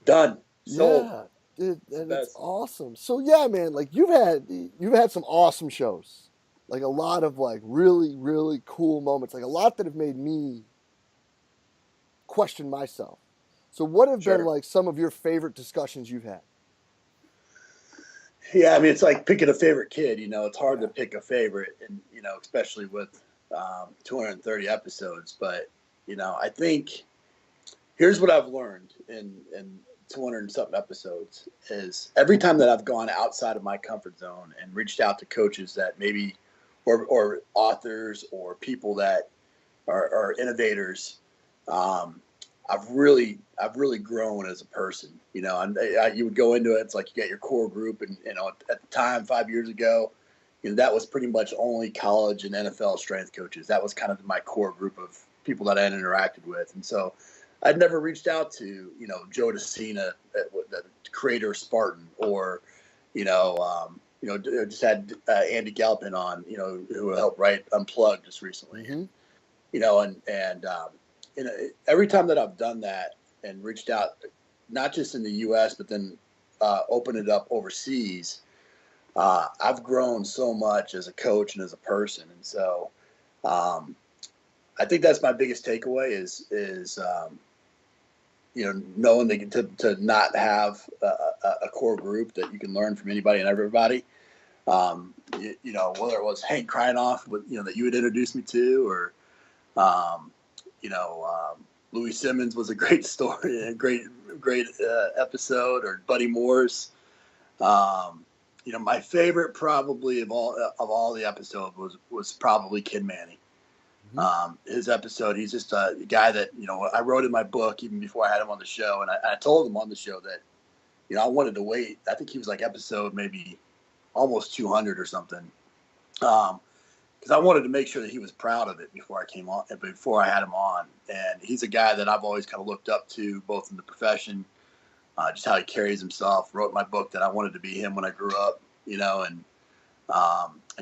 Done. Sold. Yeah. Dude, and it's awesome. So yeah, man, like you've had some awesome shows, like a lot of like really, really cool moments, like a lot that have made me question myself. So what have been like some of your favorite discussions you've had? Yeah, I mean, it's like picking a favorite kid. It's hard to pick a favorite, and especially with 230 episodes. But I think here's what I've learned in 200 and something episodes is every time that I've gone outside of my comfort zone and reached out to coaches that maybe or authors or people that are innovators, I've really grown as a person. You would go into it, it's like you got your core group, and at the time 5 years ago, that was pretty much only college and NFL strength coaches. That was kind of my core group of people that I had interacted with, and so I'd never reached out to, Joe Sena, the creator of Spartan, or, just had Andy Galpin on, who helped write Unplugged just recently. Mm-hmm. Every time that I've done that and reached out, not just in the U.S., but then opened it up overseas, I've grown so much as a coach and as a person. And so I think that's my biggest takeaway is knowing to not have a core group that you can learn from anybody and everybody. Whether it was Henk Kraaijenhof, that you had introduced me to, or Louie Simmons was a great story, a great episode, or Buddy Moore's. My favorite probably of all the episodes was probably Kid Mannie. His episode, he's just a guy that, I wrote in my book even before I had him on the show. And I told him on the show that, I wanted to wait. I think he was like episode maybe almost 200 or something. Because I wanted to make sure that he was proud of it before I had him on. And he's a guy that I've always kind of looked up to, both in the profession, just how he carries himself. Wrote my book that I wanted to be him when I grew up, and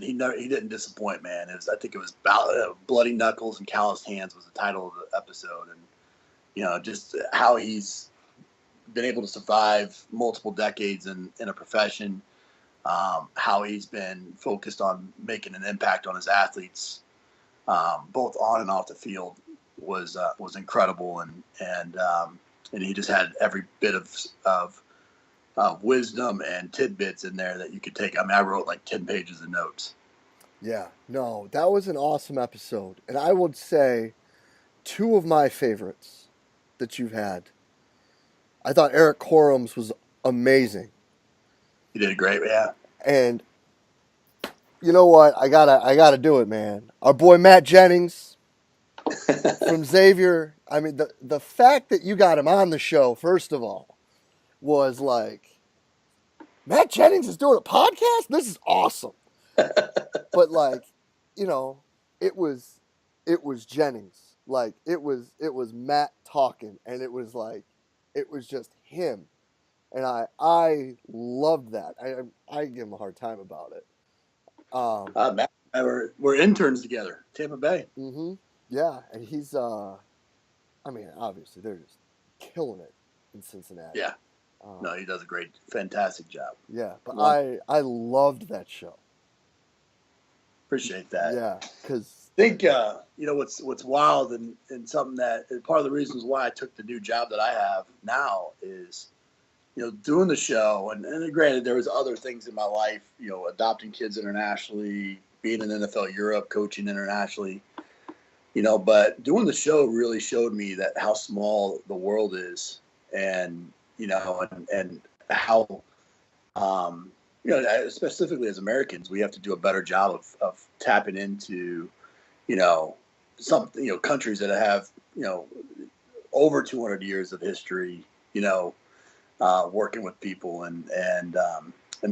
he didn't disappoint, man. I think it was Bloody Knuckles and Callused Hands was the title of the episode. And, just how he's been able to survive multiple decades in a profession, how he's been focused on making an impact on his athletes, both on and off the field was incredible. And he just had every bit of wisdom and tidbits in there that you could take. I mean, I wrote like 10 pages of notes. Yeah, no, that was an awesome episode. And I would say 2 of my favorites that you've had. I thought Erik Korem's was amazing. You did great, yeah. And you know what? I gotta do it, man. Our boy Matt Jennings from Xavier. I mean, the fact that you got him on the show, first of all, was like, Matt Jennings is doing a podcast? This is awesome. But like, you know, it was Jennings. Like it was Matt talking, and it was like it was just him. And I loved that. I give him a hard time about it. Matt and I we're interns together, Tampa Bay. Mm-hmm. Yeah, and he's I mean, obviously they're just killing it in Cincinnati. Yeah. No, he does a fantastic job. Yeah, but I loved that show. Appreciate that. Yeah, because I think you know what's wild and something that part of the reasons why I took the new job that I have now is, you know, doing the show and granted there was other things in my life, you know, adopting kids internationally, being in NFL Europe, coaching internationally, you know, but doing the show really showed me that how small the world is, and you know, and how you know, specifically as Americans, we have to do a better job of tapping into, you know, some, you know, countries that have, you know, over 200 years of history, you know, working with people. And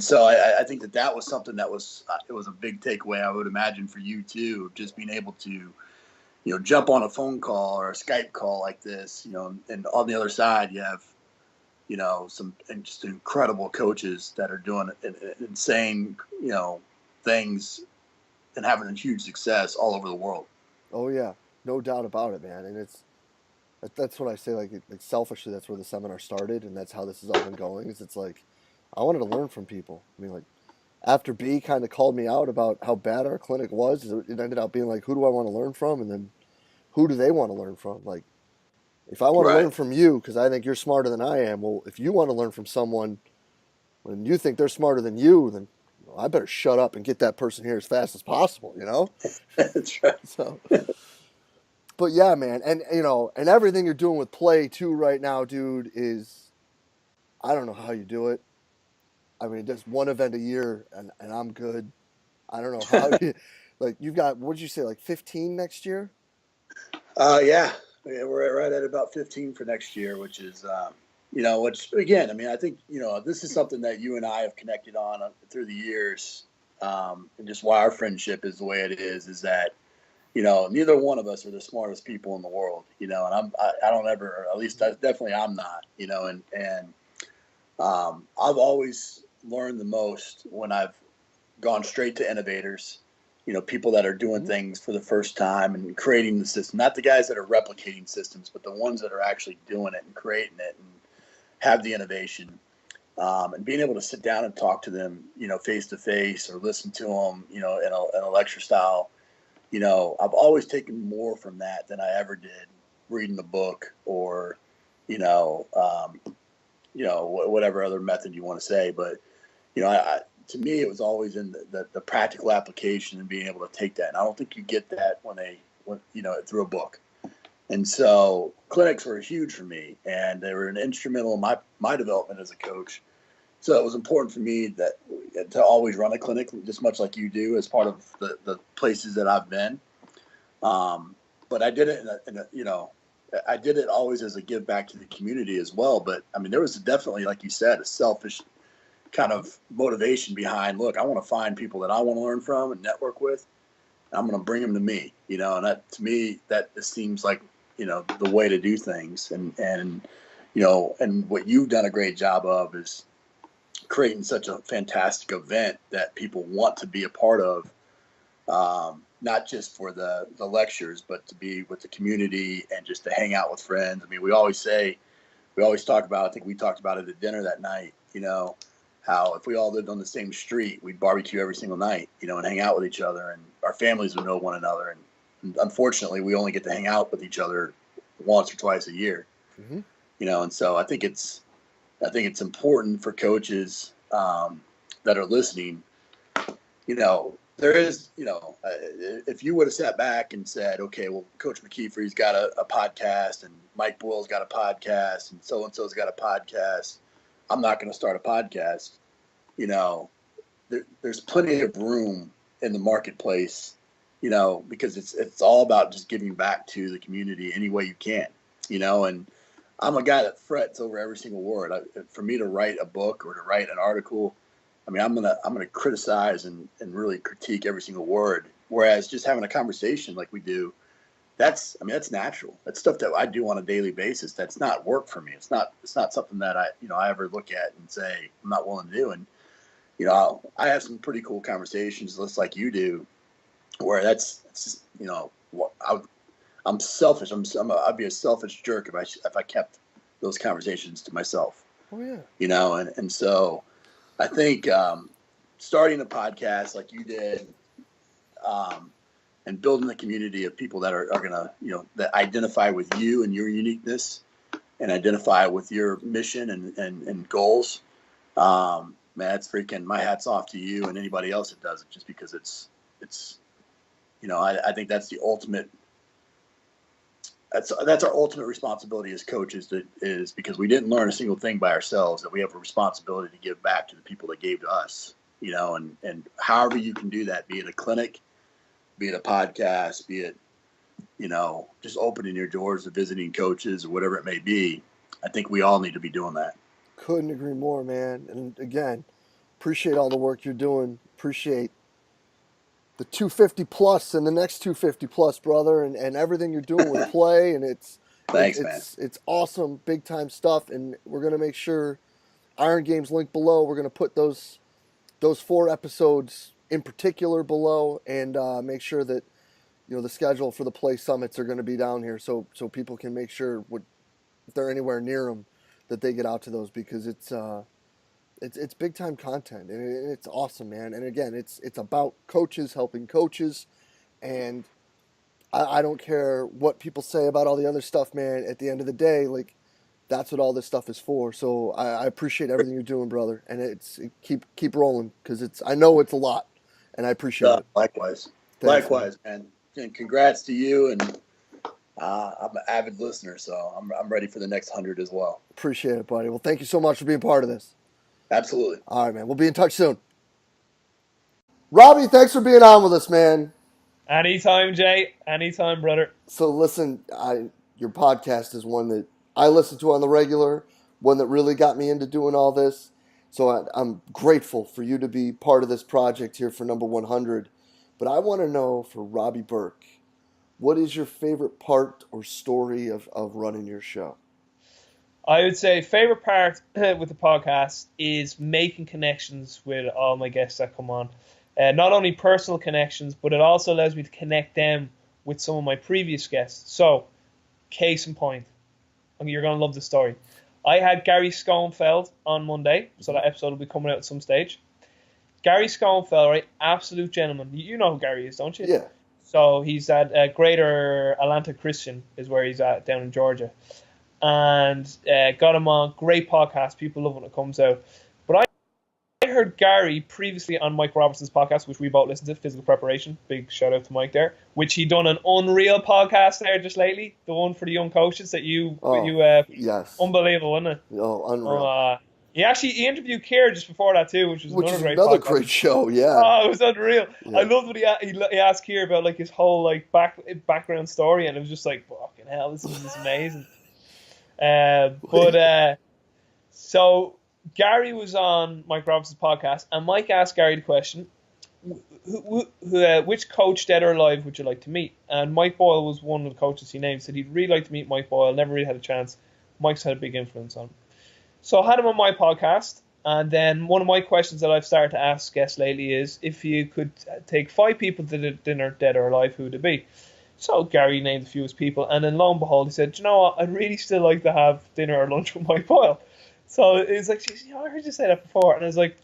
so I think that was something that was, it was a big takeaway. I would imagine for you too, just being able to, you know, jump on a phone call or a Skype call like this, you know, and on the other side, you have, you know, some just incredible coaches that are doing insane, you know, things and having a huge success all over the world. oh yeah, no doubt about it, man. And that's what I say. Like selfishly, that's where the seminar started, and that's how this has all been going. Is it's like I wanted to learn from people. I mean, like after B kind of called me out about how bad our clinic was, it ended up being like, who do I want to learn from, and then who do they want to learn from? Like, if I want to learn from you because I think you're smarter than I am, well, if you want to learn from someone when you think they're smarter than you, then I better shut up and get that person here as fast as possible, you know? That's right. So, but yeah, man. And, you know, and everything you're doing with play too right now, dude, is, I don't know how you do it. I mean, just one event a year and I'm good. I don't know how you, like, you've got, what did you say, like 15 next year? Yeah, we're right at about 15 for next year, which is, you know, which again, I mean, I think, you know, this is something that you and I have connected on through the years, and just why our friendship is the way it is that, you know, neither one of us are the smartest people in the world, you know, and I don't ever, or at least definitely I'm not, you know, and I've always learned the most when I've gone straight to innovators, you know, people that are doing things for the first time and creating the system, not the guys that are replicating systems, but the ones that are actually doing it and creating it and have the innovation, and being able to sit down and talk to them, you know, face to face or listen to them, you know, in a lecture style. You know, I've always taken more from that than I ever did reading the book or, you know, whatever other method you want to say. But, you know, to me, it was always in the practical application and being able to take that. And I don't think you get that when you know, through a book. And so clinics were huge for me, and they were an instrumental in my development as a coach. So it was important for me to always run a clinic, just much like you do, as part of the places that I've been. But I did it you know, I did it always as a give back to the community as well. But I mean, there was definitely, like you said, a selfish kind of motivation behind, look, I want to find people that I want to learn from and network with. And I'm going to bring them to me, you know, and that, to me, that seems like, you know, the way to do things. And, you know, and what you've done a great job of is creating such a fantastic event that people want to be a part of, not just for the lectures, but to be with the community and just to hang out with friends. I mean, we always talk about, I think we talked about it at dinner that night, you know, how if we all lived on the same street, we'd barbecue every single night, you know, and hang out with each other, and our families would know one another. And unfortunately, we only get to hang out with each other once or twice a year, you know. And so I think it's important for coaches that are listening. You know, there is, you know, if you would have sat back and said, okay, well, Coach McKeefery's got a podcast, and Mike Boyle's got a podcast, and so-and-so's got a podcast, I'm not going to start a podcast. You know, there's plenty of room in the marketplace, because it's all about just giving back to the community any way you can, and I'm a guy that frets over every single word. For me to write a book or to write an article, I mean, I'm gonna criticize and really critique every single word. Whereas just having a conversation like we do, that's natural. That's stuff that I do on a daily basis. That's not work for me. It's not something that I ever look at and say I'm not willing to do. And I have some pretty cool conversations, just like you do, where that's just, I'm selfish. I'd be a selfish jerk if I kept those conversations to myself. Oh yeah. And so I think starting a podcast like you did, and building a community of people that are gonna, that identify with you and your uniqueness, and identify with your mission and goals. Man, it's freaking, my hat's off to you and anybody else that does it, just because it's I think that's the ultimate. That's our ultimate responsibility as coaches, is because we didn't learn a single thing by ourselves, that we have a responsibility to give back to the people that gave to us, and however you can do that, be it a clinic, be it a podcast, be it, just opening your doors to visiting coaches or whatever it may be. I think we all need to be doing that. Couldn't agree more, man. And again, appreciate all the work you're doing. Appreciate the 250 plus and the next 250 plus, brother, and everything you're doing with play. And Thanks, man. It's awesome, big time stuff. And we're going to make sure Iron Games link below. We're going to put those 4 episodes in particular below, and make sure that, the schedule for the play summits are going to be down here. So people can make sure if they're anywhere near them, that they get out to those, because it's big time content, and it's awesome, man. And again, it's about coaches helping coaches, and I don't care what people say about all the other stuff, man. At the end of the day, like, that's what all this stuff is for. So I appreciate everything you're doing, brother, and keep rolling, because I know it's a lot, and I appreciate it. Likewise. Thanks, Likewise, man. And congrats to you, and I'm an avid listener, so I'm ready for the next 100 as well. Appreciate it, buddy. Well, thank you so much for being part of this. Absolutely. All right, man. We'll be in touch soon. Robbie, thanks for being on with us, man. Anytime, Jay. Anytime, brother. So listen, your podcast is one that I listen to on the regular, one that really got me into doing all this. So I'm grateful for you to be part of this project here for number 100. But I want to know, for Robbie Burke, what is your favorite part or story of running your show? I would say favorite part with the podcast is making connections with all my guests that come on. Not only personal connections, but it also allows me to connect them with some of my previous guests. So, case in point, you're going to love the story. I had Gary Schoenfeld on Monday, so that episode will be coming out at some stage. Gary Schoenfeld, right? Absolute gentleman. You know who Gary is, don't you? Yeah. So he's at Greater Atlanta Christian is where he's at, down in Georgia. And got him on. Great podcast. People love when it comes out. But I heard Gary previously on Mike Robertson's podcast, which we both listened to, Physical Preparation. Big shout out to Mike there. Which he done an unreal podcast there just lately. The one for the young coaches that yes. Unbelievable, wasn't it? Oh, unreal. He interviewed Kier just before that too, which was another great show. Yeah. Oh, it was unreal. Yeah. I loved what he asked Kier about, like, his whole background story, and it was just like, fucking hell, this is amazing. So Gary was on Mike Robinson's podcast, and Mike asked Gary the question, which coach, dead or alive, would you like to meet? And Mike Boyle was one of the coaches he named. Said he'd really like to meet Mike Boyle. Never really had a chance. Mike's had a big influence on him. So I had him on my podcast, and then one of my questions that I've started to ask guests lately is, if you could take 5 people to the dinner, dead or alive, who would it be? So Gary named the fewest people, and then lo and behold, he said, "Do you know what? I'd really still like to have dinner or lunch with Mike Boyle." So it was like, I heard you say that before, and I was like,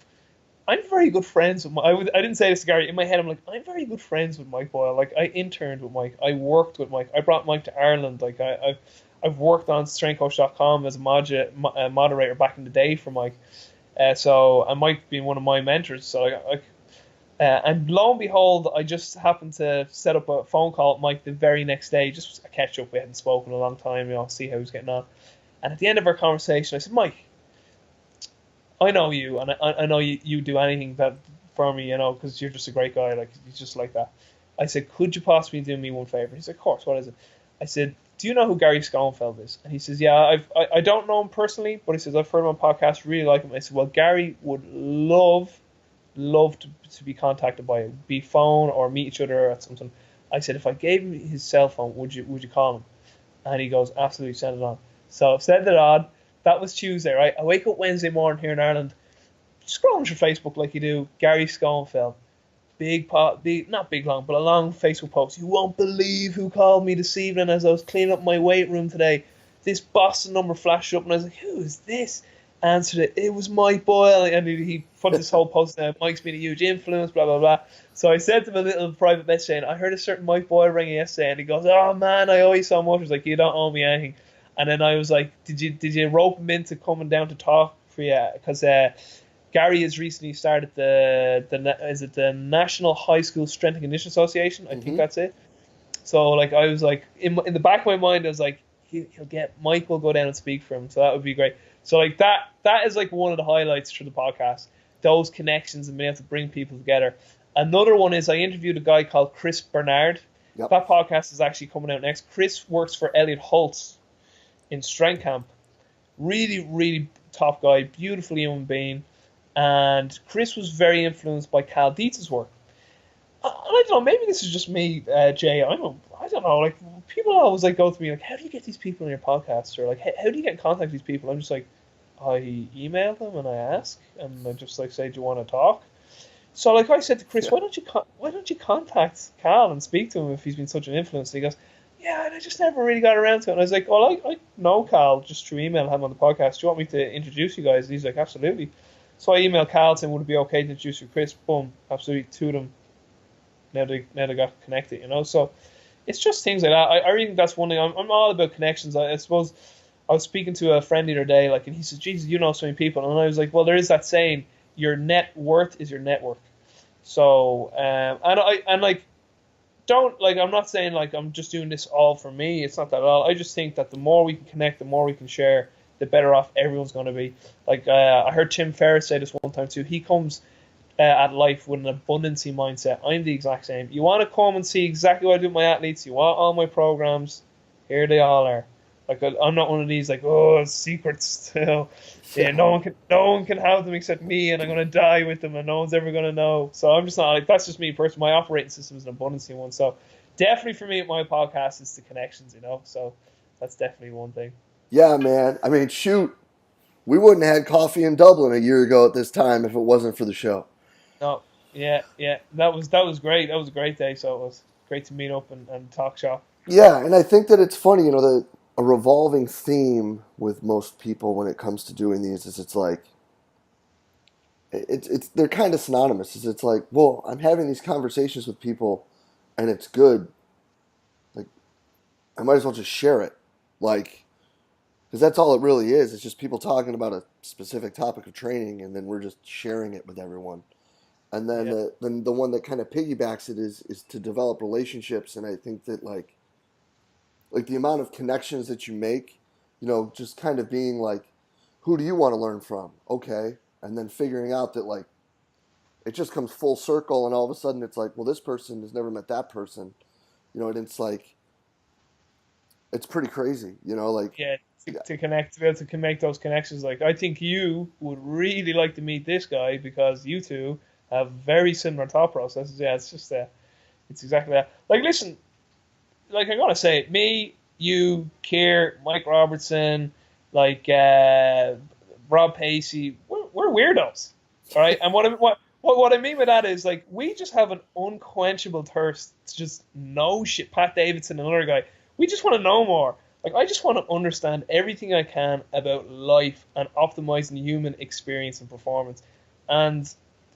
I'm very good friends with Mike. I didn't say this to Gary. In my head, I'm like, I'm very good friends with Mike Boyle. Like, I interned with Mike. I worked with Mike. I brought Mike to Ireland. Like, I've worked on strengthcoach.com as a moderator back in the day for Mike. And Mike being one of my mentors. So and lo and behold, I just happened to set up a phone call with Mike the very next day, just a catch up. We hadn't spoken in a long time, see how he was getting on. And at the end of our conversation, I said, Mike, I know you, and I know you do anything that for me, you know, because you're just a great guy. Like, he's just like that. I said, could you possibly do me one favor? He said, of course. What is it? I said, do you know who Gary Skarphol is? And he says, yeah, I don't know him personally, but he says, I've heard him on podcasts, really like him. I said, well, Gary would love to be contacted by you, be phone or meet each other at something. I said, if I gave him his cell phone, would you call him? And he goes, absolutely, send it on. So send it on. That was Tuesday, right? I wake up Wednesday morning here in Ireland, scrolling through Facebook like you do, Gary Skarphol. Not big long, but a long Facebook post. You won't believe who called me this evening as I was cleaning up my weight room today. This Boston number flashed up, and I was like, who is this? Answered it. It was Mike Boyle, and he put this whole post down. Mike's been a huge influence, blah blah blah. So I sent him a little private message saying, I heard a certain Mike Boyle ring yesterday, and he goes, oh man, I owe you so much. I was like, you don't owe me anything. And then I was like, did you rope him into coming down to talk for you? Because Gary has recently started the National High School Strength and Conditioning Association. I think that's it. So like I was like in the back of my mind, I was like, Mike will go down and speak for him. So that would be great. So like that is like one of the highlights for the podcast. Those connections and being able to bring people together. Another one is I interviewed a guy called Chris Bernard. Yep. That podcast is actually coming out next. Chris works for Elliot Holtz in Strength Camp. Really, really top guy, beautiful human being. And Chris was very influenced by Cal Dietz's work. I don't know, maybe this is just me, Jay. I don't know. Like, people always like go to me like, how do you get these people on your podcast? Or like, how do you get in contact with these people? I'm just like, I email them and I ask, and I just like say, do you want to talk? So like I said to Chris, why don't you contact Cal and speak to him if he's been such an influence? And he goes, yeah, and I just never really got around to it. And I was like, well, I know Cal just through email, him on the podcast. Do you want me to introduce you guys? And he's like, absolutely. So I emailed Carl saying, would it be okay to introduce you to Chris? Boom, absolutely, two of them. Now they got connected, you know. So it's just things like that. I really think that's one thing. I'm all about connections. I suppose I was speaking to a friend the other day, like, and he said, Jesus, you know so many people. And I was like, well, there is that saying, your net worth is your network. So, I'm not saying like I'm just doing this all for me. It's not that at all. I just think that the more we can connect, the more we can share, the better off everyone's going to be. Like I heard Tim Ferriss say this one time too. He comes at life with an abundancy mindset. I'm the exact same. You want to come and see exactly what I do with my athletes. You want all my programs. Here they all are. Like I'm not one of these like secrets still. Yeah, no one can have them except me, and I'm gonna die with them, and no one's ever gonna know. So I'm just not like that's just me personally. My operating system is an abundancy one. So definitely for me at my podcast is the connections, you know. So that's definitely one thing. Yeah, man. I mean, shoot, we wouldn't have had coffee in Dublin a year ago at this time if it wasn't for the show. No, yeah, that was great. That was a great day. So it was great to meet up and talk shop. Yeah, and I think that it's funny, you know, a revolving theme with most people when it comes to doing these is it's like it's they're kind of synonymous. It's like, well, I'm having these conversations with people, and it's good. Like, I might as well just share it, like. Because that's all it really is. It's just people talking about a specific topic of training, and then we're just sharing it with everyone. And then the one that kind of piggybacks it is to develop relationships. And I think that like the amount of connections that you make, you know, just kind of being like, who do you want to learn from? Okay. And then figuring out that like it just comes full circle, and all of a sudden it's like, well, this person has never met that person, you know, and it's like, it's pretty crazy, you know, like. Yeah. To connect, to be able to make those connections. Like, I think you would really like to meet this guy because you two have very similar thought processes. Yeah, it's just it's exactly that. Like, listen, like I'm gonna say it, me, you, Keir, Mike Robertson, like Rob Pacey, we're weirdos, all right? And what I mean by that is like we just have an unquenchable thirst to just know shit. Pat Davidson, another guy, we just want to know more. Like, I just want to understand everything I can about life and optimizing the human experience and performance, and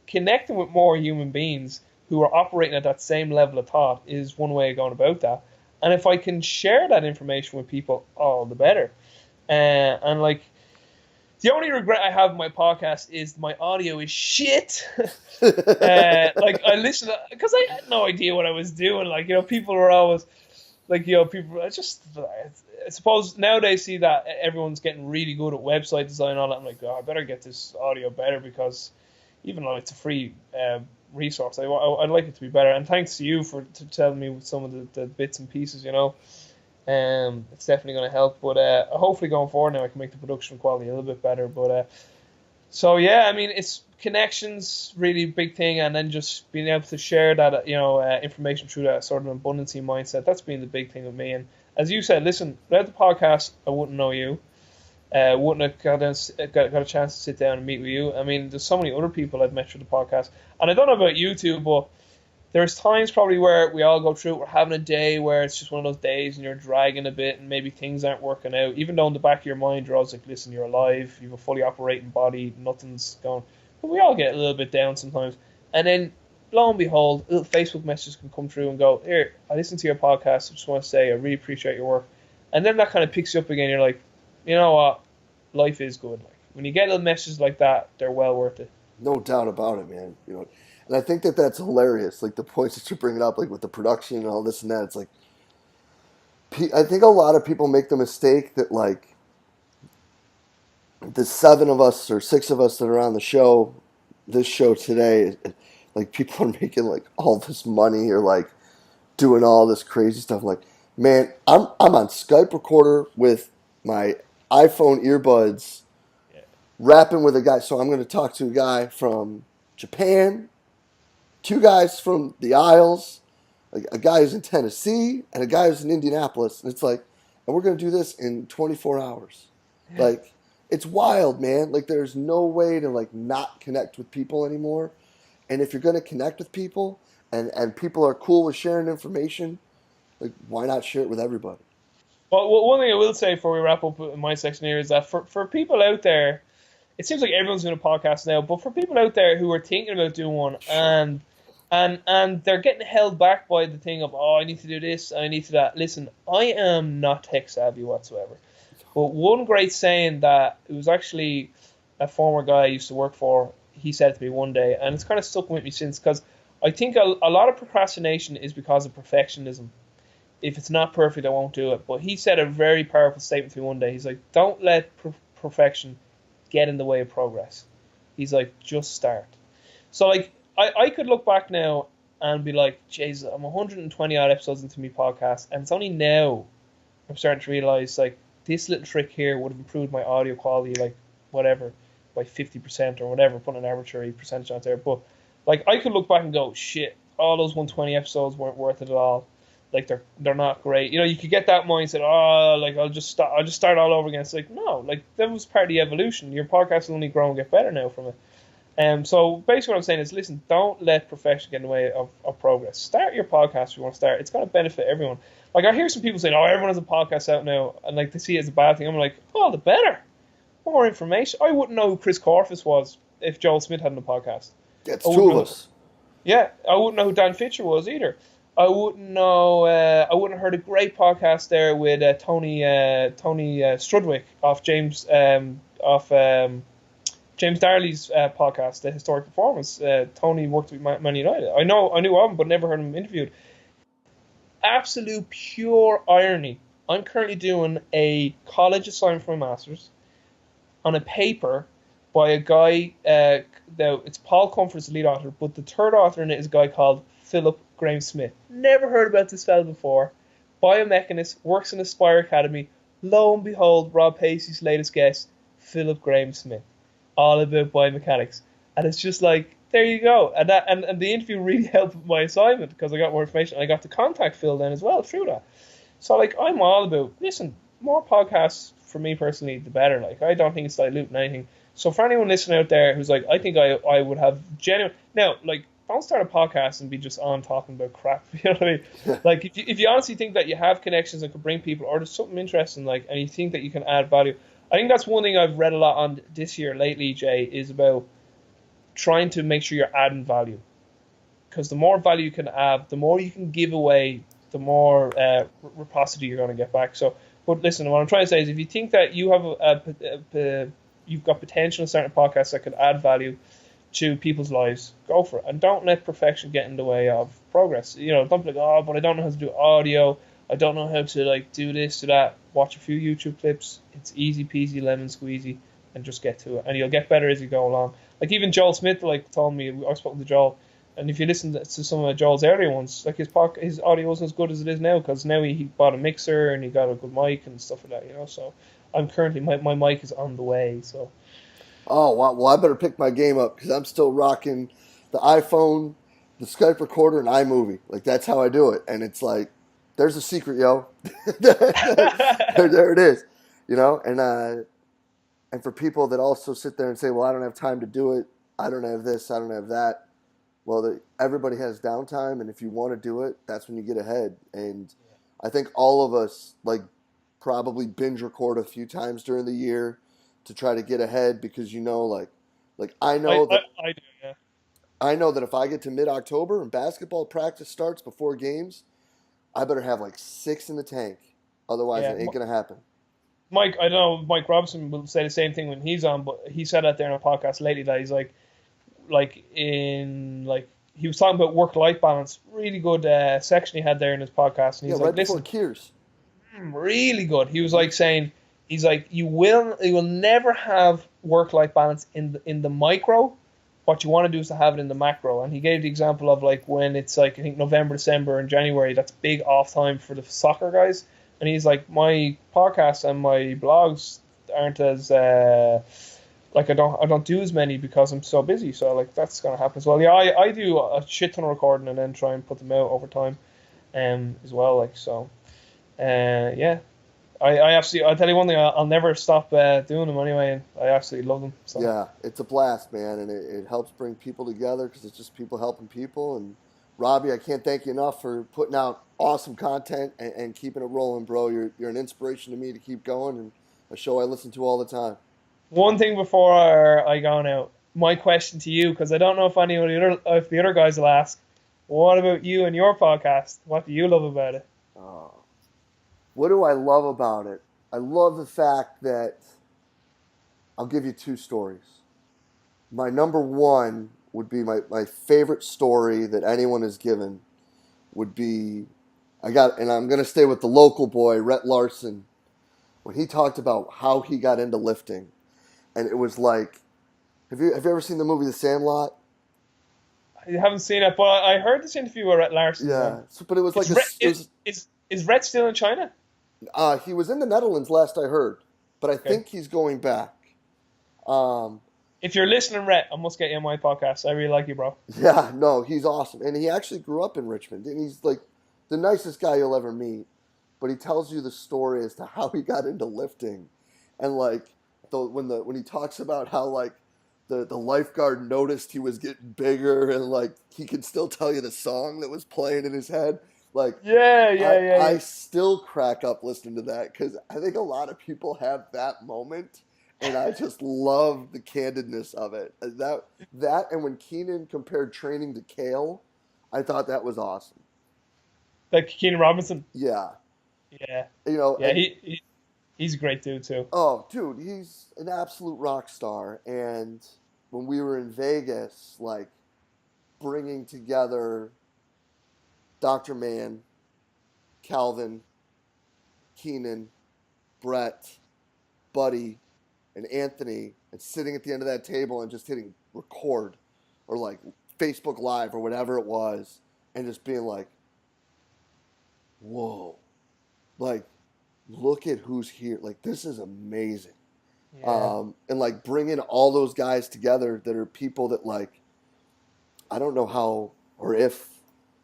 connecting with more human beings who are operating at that same level of thought is one way of going about that. And if I can share that information with people, all the better. And like, the only regret I have with my podcast is my audio is shit. Like, I listened because I had no idea what I was doing. Like, you know, people were always like, you know, people. I suppose nowadays see that everyone's getting really good at website design and all that. I'm like, oh, I better get this audio better because, even though it's a free resource, I'd like it to be better. And thanks to you for telling me some of the bits and pieces, it's definitely going to help. But hopefully going forward now I can make the production quality a little bit better. But so yeah, I mean, it's connections really big thing, and then just being able to share that information through that sort of abundancy mindset. That's been the big thing with me. And as you said, listen, without the podcast, I wouldn't know you. Wouldn't have got a chance to sit down and meet with you. I mean, there's so many other people I've met through the podcast, and I don't know about you two, but there's times probably where we all go through it. We're having a day where it's just one of those days and you're dragging a bit and maybe things aren't working out. Even though in the back of your mind you're always like, listen, you're alive, you have a fully operating body, nothing's going. But we all get a little bit down sometimes. And then, lo and behold, little Facebook messages can come through and go, here, I listened to your podcast. I just want to say I really appreciate your work. And then that kind of picks you up again. You're like, you know what? Life is good. Like, when you get little messages like that, they're well worth it. No doubt about it, man. And I think that's hilarious. Like the points that you're bringing up, like with the production and all this and that. It's like, I think a lot of people make the mistake that like the 7 of us or 6 of us that are on this show today, like people are making like all this money or like doing all this crazy stuff. Like, man, I'm on Skype recorder with my iPhone earbuds, rapping with a guy. So I'm going to talk to a guy from Japan, 2 guys from the Isles, a guy who's in Tennessee, and a guy who's in Indianapolis. And it's like, and we're going to do this in 24 hours. Like, it's wild, man. Like, there's no way to, like, not connect with people anymore. And if you're going to connect with people and people are cool with sharing information, like, why not share it with everybody? Well, one thing I will say before we wrap up in my section here is that for people out there, it seems like everyone's doing a podcast now, but for people out there who are thinking about doing one and they're getting held back by the thing of, I need to do this, I need to that. Listen, I am not tech savvy whatsoever. But one great saying that it was actually a former guy I used to work for, he said to me one day, and it's kind of stuck with me since, because I think a lot of procrastination is because of perfectionism. If it's not perfect, I won't do it. But he said a very powerful statement to me one day. He's like, don't let perfection get in the way of progress. He's like, just start. So like, I could look back now and be like, Jesus, I'm 120 odd episodes into my podcast, and it's only now I'm starting to realize like this little trick here would have improved my audio quality, like whatever, by 50% or whatever, put an arbitrary percentage out there. But like, I could look back and go, shit, all those 120 episodes weren't worth it at all. Like they're not great. You could get that mindset. Like I'll just start all over again. It's like, no, like that was part of the evolution. Your podcast will only grow and get better now from it. So basically what I'm saying is, listen, don't let perfection get in the way of progress. Start your podcast if you want to start. It's going to benefit everyone. Like I hear some people saying, everyone has a podcast out now, and like they see it as a bad thing. I'm like, the better. More information. I wouldn't know who Chris Corfus was if Joel Smith hadn't a podcast. It's 2 of us. Yeah, I wouldn't know who Dan Fisher was either. I wouldn't know. I wouldn't have heard a great podcast there with Tony Strudwick off James Darley's podcast, The Historic Performance. Tony worked with Man United. I knew of him, but never heard him interviewed. Absolute pure irony. I'm currently doing a college assignment for my master's on a paper by a guy. It's Paul Comfort's the lead author, but the third author in it is a guy called Philip Graham Smith. Never heard about this fella before. Biomechanist, works in Aspire Academy. Lo and behold, Rob Pacey's latest guest, Philip Graham Smith. All about biomechanics. And it's just like, there you go. And the interview really helped with my assignment because I got more information. And I got to contact Phil then as well through that. So like, I'm all about, listen, more podcasts for me personally, the better. Like, I don't think it's diluting anything. So for anyone listening out there who's like, I think I would have genuine... Now, like, don't start a podcast and be just on talking about crap. You know what I mean? Like, if you honestly think that you have connections that could bring people, or there's something interesting, like, and you think that you can add value, I think that's one thing I've read a lot on this year lately, Jay, is about trying to make sure you're adding value. Because the more value you can add, the more you can give away, the more reciprocity you're going to get back. So, but listen, what I'm trying to say is, if you think that you have you've got potential in starting a podcast that could add value to people's lives, go for it. And don't let perfection get in the way of progress. Don't be like, but I don't know how to do audio. I don't know how to like do this, do that. Watch a few YouTube clips. It's easy peasy, lemon squeezy. and just get to it, and you'll get better as you go along. Like even Joel Smith, like told me, I spoke to Joel, and if you listen to some of Joel's earlier ones, like his audio wasn't as good as it is now, because now he bought a mixer and he got a good mic and stuff like that, you know. So I'm currently my mic is on the way. So. Oh, wow. Well, I better pick my game up because I'm still rocking the iPhone, the Skype recorder, and iMovie. Like, that's how I do it. And it's like, there's a secret, yo. there it is, you know? And for people that also sit there and say, well, I don't have time to do it. I don't have this. I don't have that. Well, everybody has downtime. And if you want to do it, that's when you get ahead. And I think all of us, like, probably binge record a few times during the year to try to get ahead, because you know, like I know that I do, yeah. I know that if I get to mid-October and basketball practice starts before games, I better have like 6 in the tank. Otherwise, it ain't gonna happen. Mike, I don't know, Mike Robinson will say the same thing when he's on, but he said that there in a podcast lately that he's he was talking about work-life balance. Really good section he had there in his podcast, and he's right before Kears. Really good. He was like saying, he's like, you will never have work-life balance in the micro. What you want to do is to have it in the macro. And he gave the example of like when it's like, I think November, December, and January, that's big off time for the soccer guys. And he's like, my podcast and my blogs aren't as I don't do as many because I'm so busy. So like that's gonna happen as well. Yeah, I do a shit ton of recording and then try and put them out over time, as well. Like so, yeah. I absolutely, I'll tell you one thing, I'll never stop doing them anyway, and I absolutely love them. So. Yeah, it's a blast, man, and it helps bring people together because it's just people helping people. And Robbie, I can't thank you enough for putting out awesome content and keeping it rolling, bro. You're an inspiration to me to keep going, and a show I listen to all the time. One thing before I go now, my question to you, because I don't know if the other guys will ask, what about you and your podcast? What do you love about it? What do I love about it? I love the fact that I'll give you 2 stories. My number one would be my favorite story that anyone has given would be, and I'm going to stay with the local boy, Rhett Larson, when he talked about how he got into lifting. And it was like, have you ever seen the movie The Sandlot? I haven't seen it, but I heard this interview with Rhett Larson. Yeah, but it was like is Rhett still in China? He was in the Netherlands last I heard, but I think he's going back. If you're listening, Rhett, I must get you on my podcast. I really like you, bro. Yeah, no, he's awesome. And he actually grew up in Richmond, and he's like the nicest guy you'll ever meet. But he tells you the story as to how he got into lifting. And like when he talks about how like the lifeguard noticed he was getting bigger, and like he could still tell you the song that was playing in his head. Like, I still crack up listening to that because I think a lot of people have that moment, and I just love the candidness of it. That and when Keenan compared training to Kale, I thought that was awesome. Like Keenan Robinson? Yeah. Yeah. You know. Yeah, he's a great dude too. Oh, dude, he's an absolute rock star. And when we were in Vegas, like bringing together Dr. Mann, Calvin, Keenan, Brett, Buddy, and Anthony, and sitting at the end of that table and just hitting record or like Facebook Live or whatever it was, and just being like, whoa, like, look at who's here. Like, this is amazing. Yeah. And like bringing all those guys together that are people that like, I don't know how or if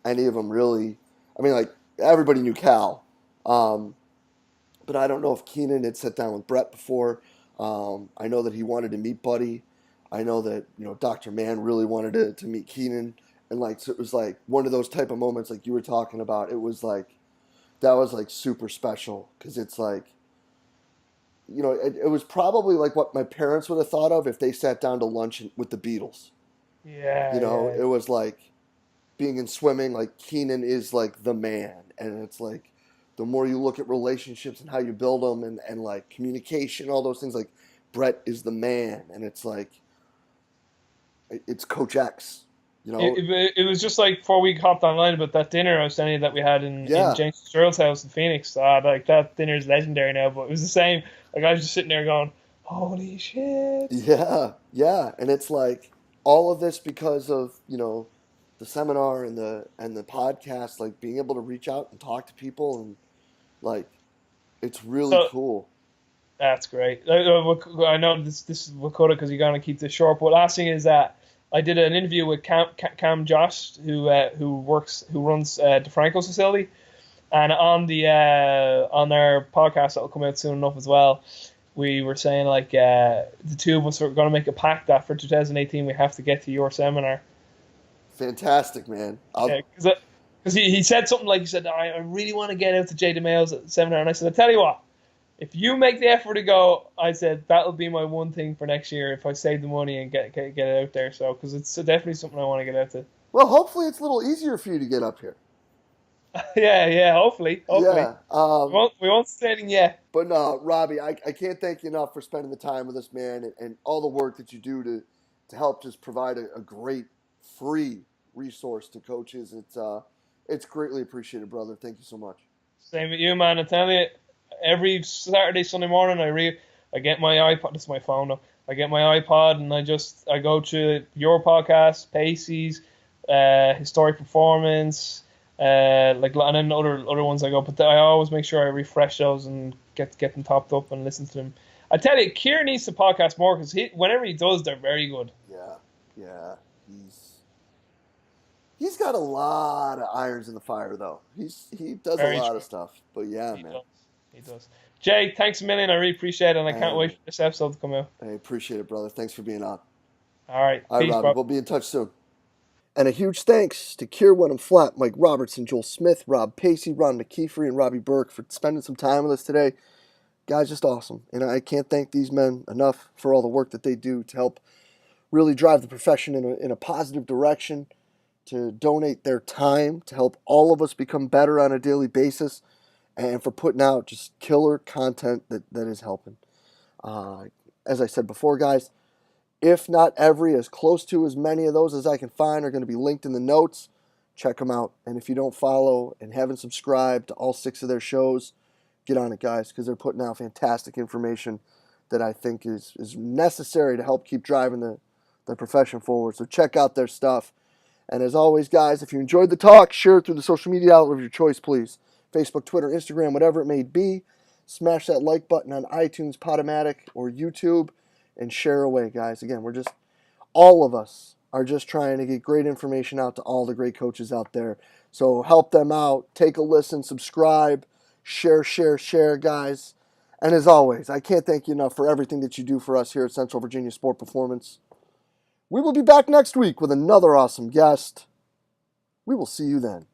any of them really, I mean, like, everybody knew Cal. But I don't know if Keenan had sat down with Brett before. I know that he wanted to meet Buddy. I know that, Dr. Mann really wanted to meet Keenan. And, like, so it was, like, one of those type of moments like you were talking about. It was, like, that was, like, super special. Because it's, like, it was probably, like, what my parents would have thought of if they sat down to lunch with the Beatles. Yeah. It was, like, being in swimming, like Keenan is like the man, and it's like the more you look at relationships and how you build them and like communication, all those things, like Brett is the man, and it's like it's Coach X, It was just like before we hopped online about that dinner I was telling you that we had in James Sterl's house in Phoenix. Like that dinner is legendary now, but it was the same. Like I was just sitting there going, Holy shit. Yeah. And it's like all of this because of, the seminar and the podcast, like being able to reach out and talk to people, and like it's really So cool. that's great. I know this is Wakota because you're gonna keep this short. But last thing is that I did an interview with Cam Josh, who runs DeFranco's facility, and on our podcast that will come out soon enough as well. We were saying like the two of us are going to make a pact that for 2018 we have to get to your seminar. Fantastic, man. Because he said something like, he said, I really want to get out to Jay DeMayo's seminar. And I said, I tell you what, if you make the effort to go, I said, that'll be my one thing for next year if I save the money and get it out there. So, because it's definitely something I want to get out to. Well, hopefully it's a little easier for you to get up here. yeah, hopefully. Yeah. We won't say anything yet. But no, Robbie, I can't thank you enough for spending the time with us, man, and all the work that you do to help just provide a great free resource to coaches. It's greatly appreciated, brother. Thank you so much. Same with you, man. I tell you, every Saturday, Sunday morning, I get my iPod. This is my phone now. I get my iPod and I go to your podcast, Pacey's, Historic Performance, and then other ones I go. But I always make sure I refresh those and get them topped up and listen to them. I tell you, Kier needs to podcast more because whenever he does, they're very good. Yeah. He's got a lot of irons in the fire, though. He does a lot of stuff. But yeah, man. He does. Jay, thanks a million. I really appreciate it, and I can't wait for this episode to come out. I appreciate it, brother. Thanks for being on. All right. Peace, Robbie. bro. We'll be in touch soon. And a huge thanks to Kier Wenham Flat, Mike Robertson, Joel Smith, Rob Pacey, Ron McKeefery, and Robbie Burke for spending some time with us today. Guys, just awesome. And I can't thank these men enough for all the work that they do to help really drive the profession in a positive direction, to donate their time to help all of us become better on a daily basis, and for putting out just killer content that is helping. As I said before, guys, if not every, as close to as many of those as I can find are going to be linked in the notes. Check them out. And if you don't follow and haven't subscribed to all 6 of their shows, get on it, guys, because they're putting out fantastic information that I think is necessary to help keep driving the profession forward. So check out their stuff. And as always, guys, if you enjoyed the talk, share it through the social media outlet of your choice, please. Facebook, Twitter, Instagram, whatever it may be. Smash that like button on iTunes, Podomatic, or YouTube, and share away, guys. Again, all of us are just trying to get great information out to all the great coaches out there. So help them out. Take a listen, subscribe, share, guys. And as always, I can't thank you enough for everything that you do for us here at Central Virginia Sport Performance. We will be back next week with another awesome guest. We will see you then.